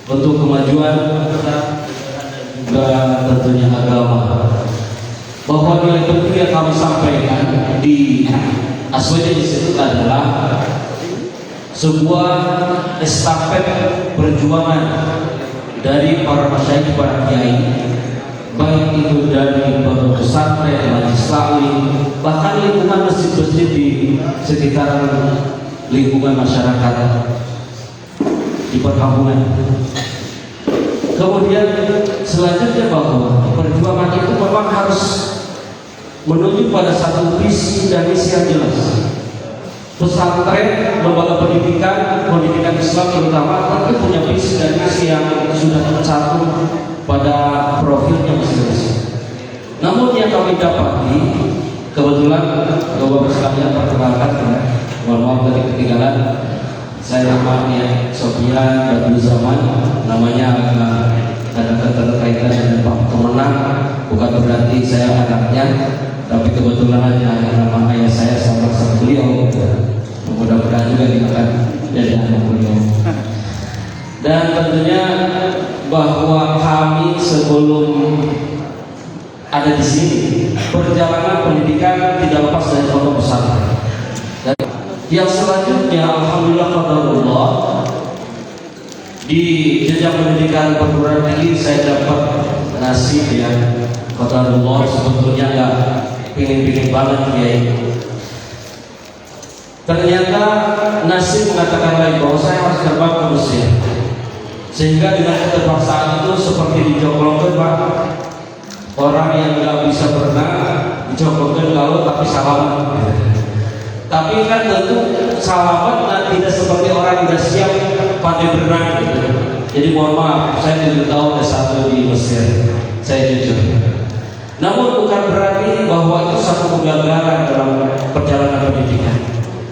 untuk kemajuan juga tentunya agama. Bahwa nilai penting yang kami sampaikan di Aswada Institute adalah sebuah estafet perjuangan dari para masyayikh, para kiai, baik itu dari pondok pesantren, majelis taklim, bahkan lingkungan masjid-masjid di sekitar lingkungan masyarakat di perkampungan. Kemudian selanjutnya bahwa perjuangan itu memang harus menuju pada satu visi dan misi yang jelas. Pesantren, lembaga pendidikan Islam terutama tentu punya visi dan misi yang sudah tercantum pada profilnya masing-masing. Namun yang kami dapati, kebetulan Bapak sekalian perkenalkan, mohon maaf tadi ketinggalan, saya namanya Sofian Badrul Zaman, namanya ada keterkaitan dengan Pak Kemenang, bukan berarti saya anaknya, tapi kebetulan hanya nama ayah saya sama beliau. Mudah-mudahan juga dimakan dari anak beliau. Dan tentunya bahwa kami sebelum ada di sini, perjalanan pendidikan tidak lepas dari pondok pesantren. Dan yang selanjutnya, alhamdulillah qadarullah, di jenjang pendidikan perguruan tinggi saya dapat nasib ya, qadarullah, sebetulnya nggak pingin-pingin banget ya. Ternyata nasib mengatakan lain bahwa saya harus terbang ke Mesir. Sehingga dengan keterpaksaan itu seperti dicoklongkan Pak, orang yang nggak bisa berenang dicoklongkan ke laut tapi selamat. Tapi kan tentu selamat tidak seperti orang yang sudah siap pandai berenang gitu. Jadi mohon maaf, saya 7 tahun S1 di Mesir, saya jujur. Namun bukan berarti bahwa itu satu kegagalan dalam perjalanan pendidikan.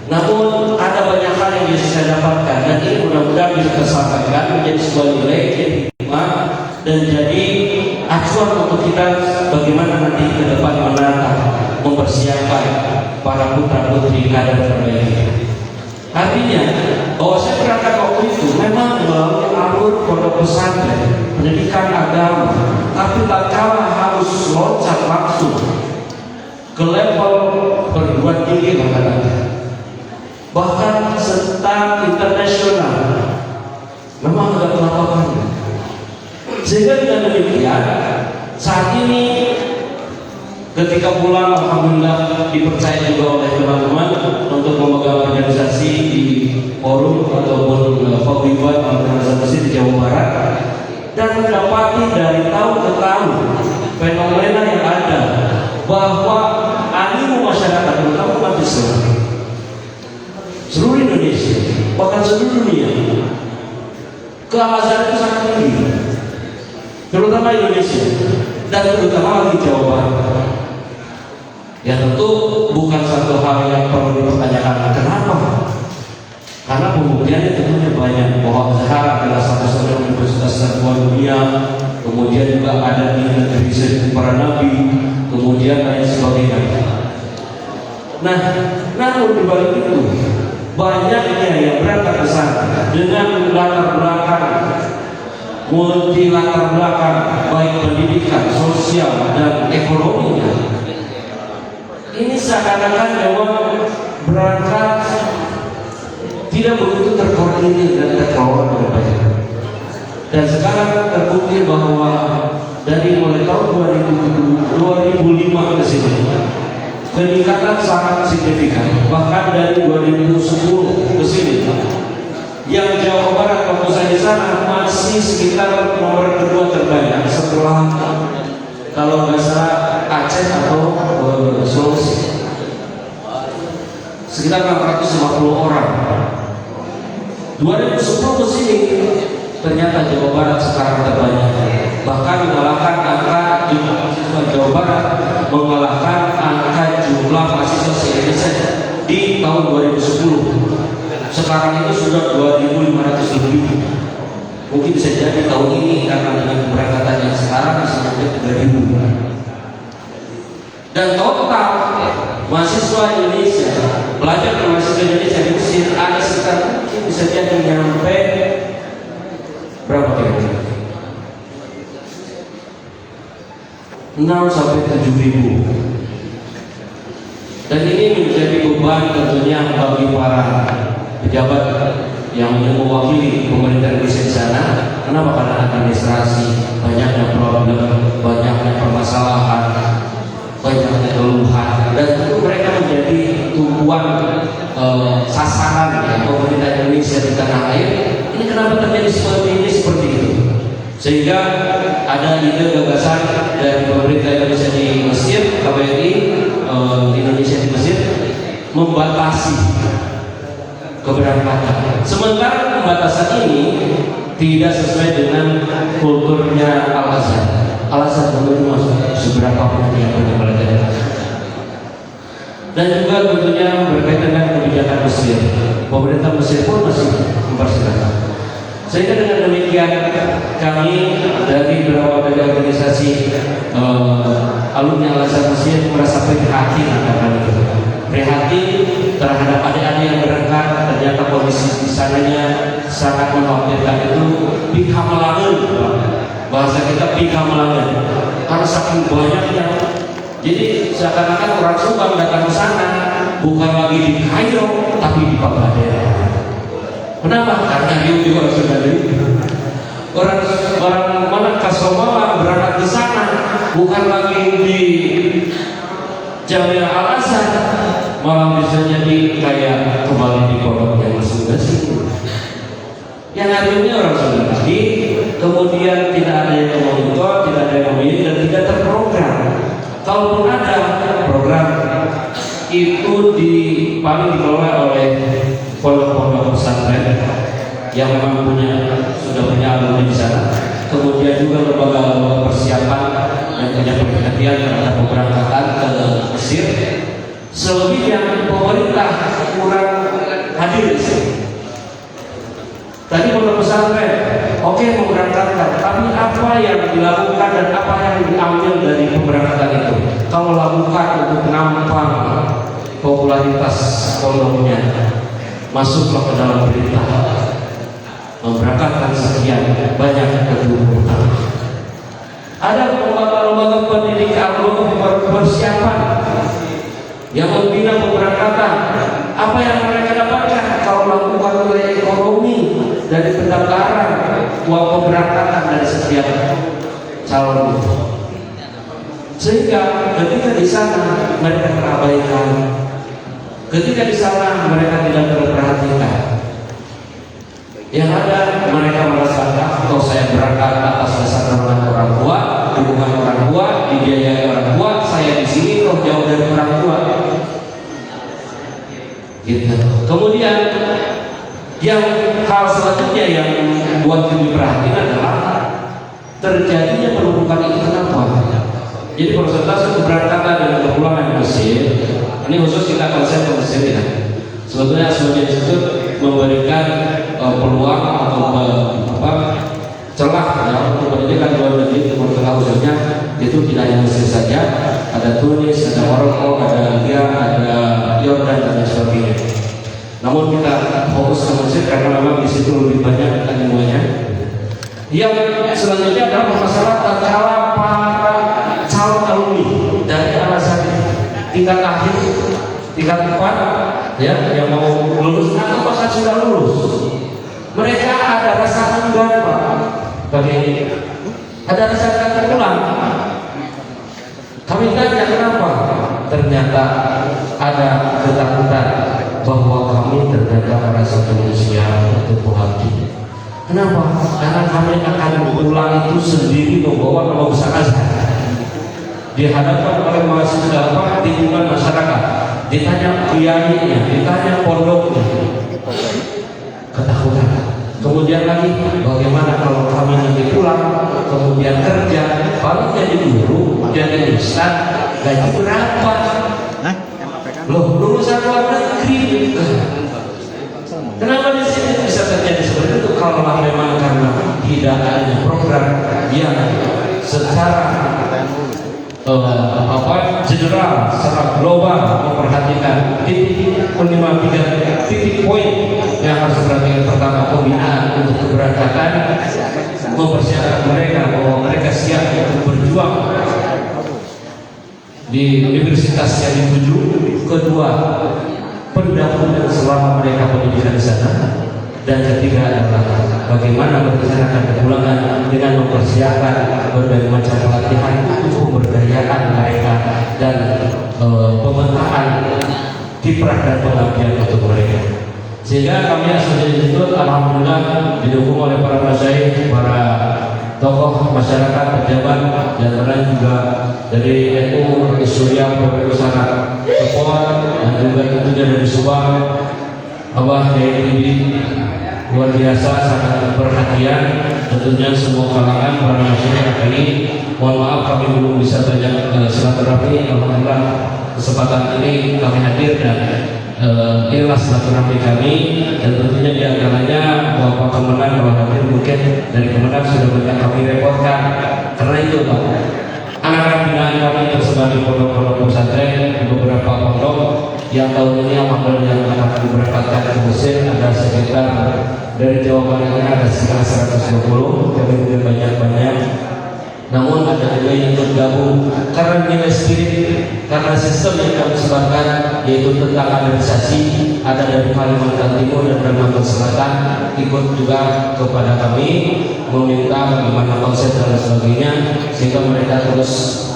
Namun ada banyak hal yang bisa saya dapatkan, dan ini mudah-mudahan bisa tersampaikan menjadi sebuah nilai hikmah dan jadi acuan untuk kita bagaimana nanti ke depan menatap, mempersiapkan para putra putri kader terbaik. Artinya bahwa saya berangkat waktu itu memang melalui alur pondok pesantren, pendidikan agama, tapi tak kalah harus loncat langsung ke level perguruan tinggi bahkan setang internasional. Memang agak kelaparan. Sehingga dengan demikian saat ini ketika pulang alhamdulillah dipercaya juga oleh teman-teman untuk memegang organisasi di forum ataupun paguyuban organisasi di Jawa Barat, dan mendapati dari tahun ke tahun fenomena yang ada bahwa animo masyarakat terutama umat Islam seluruh Indonesia bahkan seluruh dunia ke Al-Azhar itu sangat tinggi, terutama Indonesia dan terutama di Jawa Barat. Ya tentu bukan satu hal yang perlu dipertanyakan kenapa, karena pembuktiannya tentunya banyak bahwa Al-Azhar adalah satu-satunya universitas tertua dunia, kemudian juga ada di negeri para nabi, kemudian lain sebagainya. Nah, namun dibalik itu banyaknya yang berangkat ke sana dengan latar belakang multi latar belakang baik pendidikan, sosial dan ekonominya. Ini seakan-akan memang berangkat tidak begitu terkoordinir dan terkawal dengan baik. Dan sekarang terbukti bahwa dari mulai tahun 2005 ke sini peningkatan sangat signifikan. Bahkan dari 2010 ke sini yang Jawa Barat fokusnya di sana masih sekitar nomor kedua terbanyak setelah kalau nggak salah Aceh atau Sulawesi, sekitar 650 orang. 2010 ke sini ternyata Jawa Barat sekarang terbanyak, bahkan mengalahkan angka jumlah mahasiswa Jawa Barat, mengalahkan angka jumlah mahasiswa se-Indonesia di tahun 2010. Sekarang itu sudah 2.500 lebih. Mungkin bisa jadi tahun ini karena dengan keberangkatan yang sekarang sampai 3.000. Dan total mahasiswa Indonesia, pelajar mahasiswa Indonesia di Mesir ada sekitar mungkin bisa jadi nyampe berapa kira-kira? 6 sampai 7.000. Dan ini menjadi beban tentunya bagi para pejabat yang mewakili pemerintah Indonesia di sana. Kenapa? Karena administrasi, banyaknya problem, banyaknya permasalahan, banyaknya keluhan, dan itu mereka menjadi tumpuan sasaran ya, pemerintah Indonesia di tanah air. Ini kenapa terjadi seperti itu? Sehingga ada ide gagasan dari pemerintah Indonesia di Mesir, KBRI Indonesia di Mesir, membatasi keberangkatan. Sementara pembatasan ini tidak sesuai dengan kulturnya Al-Azhar. Al-Azhar belum masuk seberapa pun yang punya pelajaran. Dan juga tentunya berkaitan dengan kebijakan Mesir. Pemerintah Mesir pun masih mempersilahkan. Sehingga dengan demikian kami dari beberapa organisasi alumni Al-Azhar Mesir merasa prihatin akan itu. Prihatin terhadap adik-adik yang berangkat, ternyata kondisi di sananya sangat mengkhawatirkan. Itu pihak melangen, bahasa kita pihak melangen, karena saking banyaknya. Jadi seakan-akan orang Subang datang ke sana bukan lagi di Kairo tapi di Baghdad. Kenapa? Karena dia juga sudah dari orang mana Kasomala berangkat ke sana bukan lagi di Jamiah Al-Azhar, malah bisa jadi kayak sudah sih. Yang akhirnya orang sudah mati, kemudian tidak ada yang memonitor, tidak ada yang memilih, dan tidak terprogram. Kalaupun ada program itu paling dikelola oleh pondok-pondok pesantren yang memang sudah punya alumni di sana. Kemudian juga lembaga-lembaga persiapan yang punya perhatian terhadap pemberangkatan ke Mesir. Selebihnya pemerintah kurang hadir di sini. Tadi pondok pesantren, oke memberangkatkan, tapi apa yang dilakukan dan apa yang diambil dari pemberangkatan itu? Kalau lakukan untuk nampang popularitas pondoknya, masuklah ke dalam berita, memberangkatkan sekian banyak kedua. Ada lembaga-lembaga pendidikan, lembaga persiapan yang membina pemberangkatan. Apa yang mereka dapatkan kalau melakukan nilai ekonomi dari pendaftaran uang pemberangkatan dari setiap calon itu, sehingga ketika di sana mereka terabaikan, ketika di sana mereka tidak terperhatikan. Yang ada mereka merasa, kalau saya berangkat atas dasar dorongan orang tua, dukungan orang tua, dibiayai orang tua, saya di sini kok jauh dari orang tua. Gitu. Kemudian yang hal selanjutnya yang buat kami perhatikan adalah terjadinya penumpukan itu kenapa? Jadi persentase keberangkatan dan kepulangan di Mesir, ini khusus kita konsep ke Mesir ya. Sebetulnya sebagai itu memberikan peluang atau celah ya, untuk pendidikan luar negeri Timur Tengah khususnya itu tidak hanya Mesir saja, ada Tunis, ada Maroko, ada Algeria, ada Yordan dan sebagainya. Namun kita fokus ke Mesir karena memang di situ lebih banyak ilmunya. Yang selanjutnya adalah masalah tatkala para calon alumni dari alasan tingkat akhir, tingkat 4 ya, yang mau lulus atau bahkan sudah lulus, mereka ada rasa enggan Pak, ada rasa enggan pulang. Kami tanya kenapa? Ternyata ada ketakutan bahwa kami ternyata merasa kemanusiaan untuk mengabdi. Kenapa? Karena kami akan pulang itu sendiri membawa nama besar Azhar, dihadapkan oleh mahasiswa lingkungan masyarakat, ditanya kiainya, ditanya pondoknya, ketakutan. Kemudian lagi, bagaimana kalau kami nanti pulang, kemudian kerja, paling jadi guru, jadi ustaz, gaji berapa? Loh, lulusan luar negeri. Kenapa di sini bisa terjadi seperti itu? Kalau memang karena tidak adanya program yang secara general, secara global memperhatikan titik poin yang harus diperhatikan. Pertama, pembinaan untuk keberangkatan, mempersiapkan mereka bahwa mereka siap untuk berjuang di universitas yang dituju. Kedua, pendampingan selama mereka pendidikan di sana. Dan ketiga adalah bagaimana merencanakan kepulangan dengan mempersiapkan berbagai macam pelatihan untuk pemberdayaan mereka dan pemetaan kiprah dan pengabdian untuk mereka. Sehingga kami Asosiasi Institut alhamdulillah didukung oleh para masyayikh, para tokoh masyarakat, pejabat, dan lain juga dari NU, Suriah, Provinsi Sana, support, dan juga tentunya dari Subang, Abah Kiai luar biasa sangat perhatian. Tentunya semua kalangan para masyarakat ini, mohon maaf kami belum bisa banyak silaturahmi. Alhamdulillah kesempatan ini kami hadir dan inilah silaturahmi kami. Dan tentunya diantaranya Bapak Kemenang kalau hadir, mungkin dari Kemenang sudah banyak kami repotkan. Karena itu Pak, anak-anak binaan kami tersebar di pondok-pondok pesantren di beberapa pondok yang tahun ini alhamdulillah yang akan diberangkatkan ke Mesir ada sekitar, dari Jawa Barat ada sekitar 120, kami punya banyak. Namun ada juga yang tergabung karena nilai spirit, karena sistem yang kami sebarkan yaitu tentang kaderisasi, ada dari Kalimantan Timur dan Kalimantan Selatan ikut juga kepada kami meminta bagaimana konsep dan sebagainya, sehingga mereka terus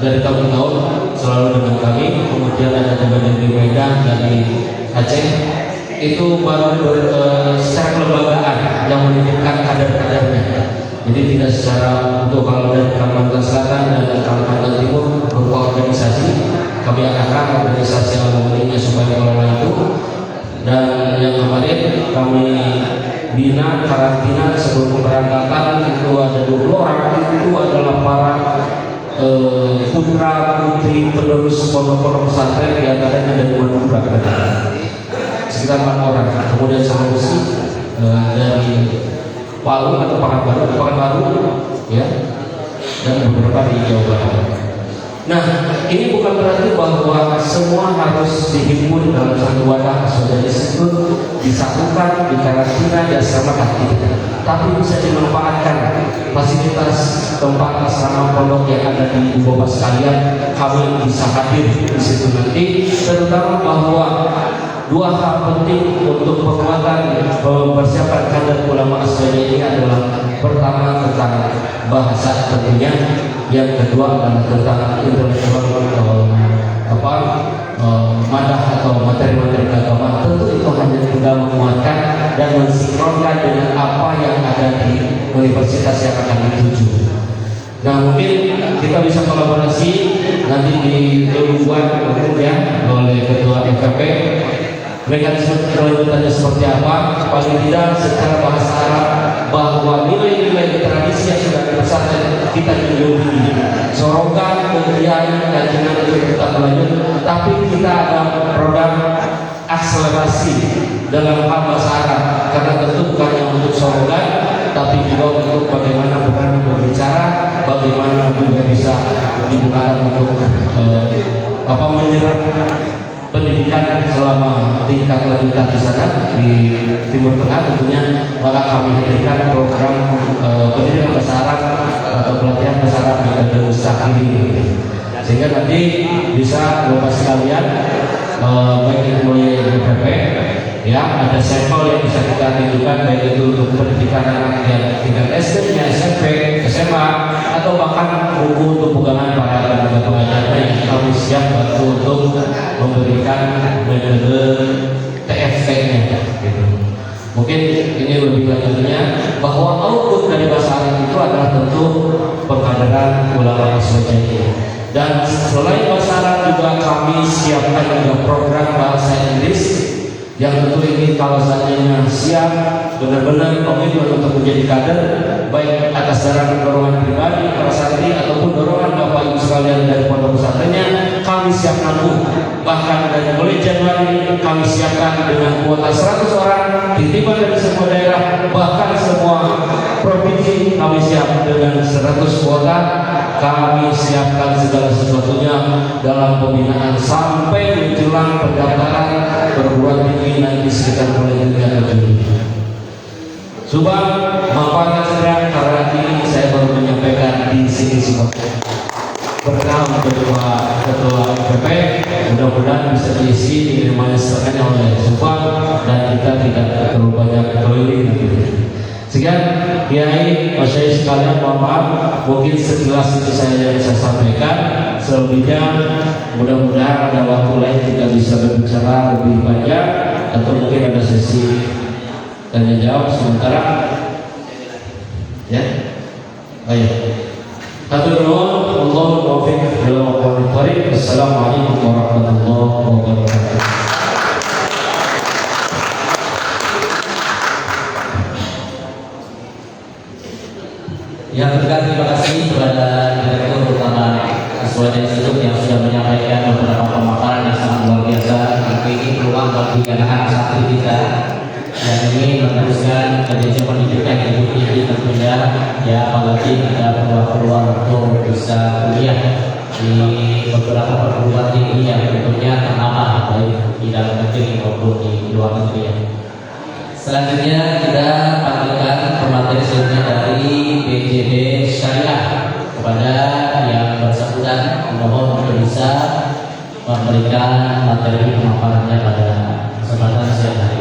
dari tahun ke tahun selalu dengan kami. Kemudian ada juga dari Medan, dari Aceh, itu baru secara kelembagaan yang menitipkan kader-kadernya. Jadi tidak secara untuk kalau dari Kalimantan Selatan dan Kalimantan Timur berupa organisasi, kami akan organisasi yang memiliki supaya mengelola itu. Dan yang kemarin kami bina karantina sebelum keberangkatan itu ada 20 orang, itu adalah para putra putri penerus pondok-pondok pesantren, di antaranya ada 2 putra sekitar 4 orang. Kemudian solusi dari Palu atau Pekanbaru ya, dan beberapa di Jawa Barat. Nah, ini bukan berarti bahwa semua harus dihimpun dalam satu wadah sudah disebut, disatukan, dikarantina, di asrama hati. Tapi bisa dimanfaatkan fasilitas tempat asrama pondok yang ada di ibu bapak sekalian, kami bisa hadir di situ nanti, terutama bahwa 2 hal penting untuk penguatan mempersiapkan kader ulama asli ini adalah pertama tentang bahasa tentunya, yang kedua adalah tentang intelektual madah atau materi-materi agama. Tentu itu hanya tinggal menguatkan dan mensinkronkan dengan apa yang ada di universitas yang akan dituju. Nah, mungkin kita bisa kolaborasi nanti di Lubuan ya oleh ketua FKP. Mekanisme kelanjutannya seperti apa? Paling tidak secara bahasa Arab bahwa nilai-nilai tradisi yang sudah dibesarkan kita junjung tinggi. Sorokan, kemudian kajian itu tetap berlanjut, tapi kita ada program akselerasi dalam hal bahasa Arab, karena tentu bukan hanya untuk sorokan, tapi juga untuk bagaimana berani berbicara, bagaimana juga bisa digunakan untuk menyerap pendidikan selama tingkat lanjutan di sana di Timur Tengah tentunya. Maka kami hadirkan program pendidikan bahasa Arab atau pelatihan bahasa Arab di Negeri Mustaqil ini, sehingga nanti bisa Bapak sekalian baik itu mulai BPP ya, ada sampel yang bisa kita tunjukkan, baik itu untuk pendidikan anak yang tingkat SD, SMP, SMA, atau bahkan buku untuk pegangan para tenaga pengajarnya yang kami siap bantu untuk memberikan metode TFT-nya gitu. Mungkin ini lebih lanjutnya bahwa output dari bahasa Arab itu adalah tentu pengkaderan ulama Islam. Dan selain bahasa Arab juga kami siapkan juga program bahasa Inggris yang tentu ini kalau seandainya siap benar-benar komitmen untuk menjadi kader, baik atas dasar dorongan pribadi para santri ataupun dorongan Bapak Ibu sekalian dari pondok pesantrennya, kami siap nampung. Bahkan dari mulai Januari kami siapkan dengan kuota 100 orang titipan dari semua daerah, bahkan semua provinsi kami siap dengan 100 kuota. Kami siapkan segala sesuatunya dalam pembinaan sampai menjelang pendaftaran perguruan tinggi nanti sekitar bulan Juli. Subhan, manfaatkan segera karena ini saya baru menyampaikan di sini sebagai perkenal ketua FKP. Mudah-mudahan bisa diisi dimanfaatkan oleh Subhan dan kita tidak terlalu banyak keliling. Sekian Kiai, Masyayikh sekalian, mohon maaf mungkin sekilas itu saya bisa sampaikan. Selebihnya mudah-mudahan ada waktu lain kita bisa berbicara lebih banyak, atau mungkin ada sesi tanya jawab sementara ya. Ayo. Allahu Akbar. Assalamualaikum warahmatullahi wabarakatuh. Yang berkat terima kasih kepada Direktur Utama Aswaja Institut yang sudah menyampaikan beberapa pemaparan yang sangat luar biasa. Tapi ini peluang bagi anak-anak santri kita yang ingin meneruskan kerja pendidikan yang tinggi tentunya, ya apalagi ada peluang-peluang untuk bisa kuliah di beberapa perguruan tinggi yang tentunya ternama baik di dalam negeri maupun di luar negeri. Selanjutnya kita panggilkan pemateri selanjutnya dari BJB Syariah. Kepada yang bersangkutan mohon untuk bisa memberikan materi pemaparannya pada kesempatan siang hari.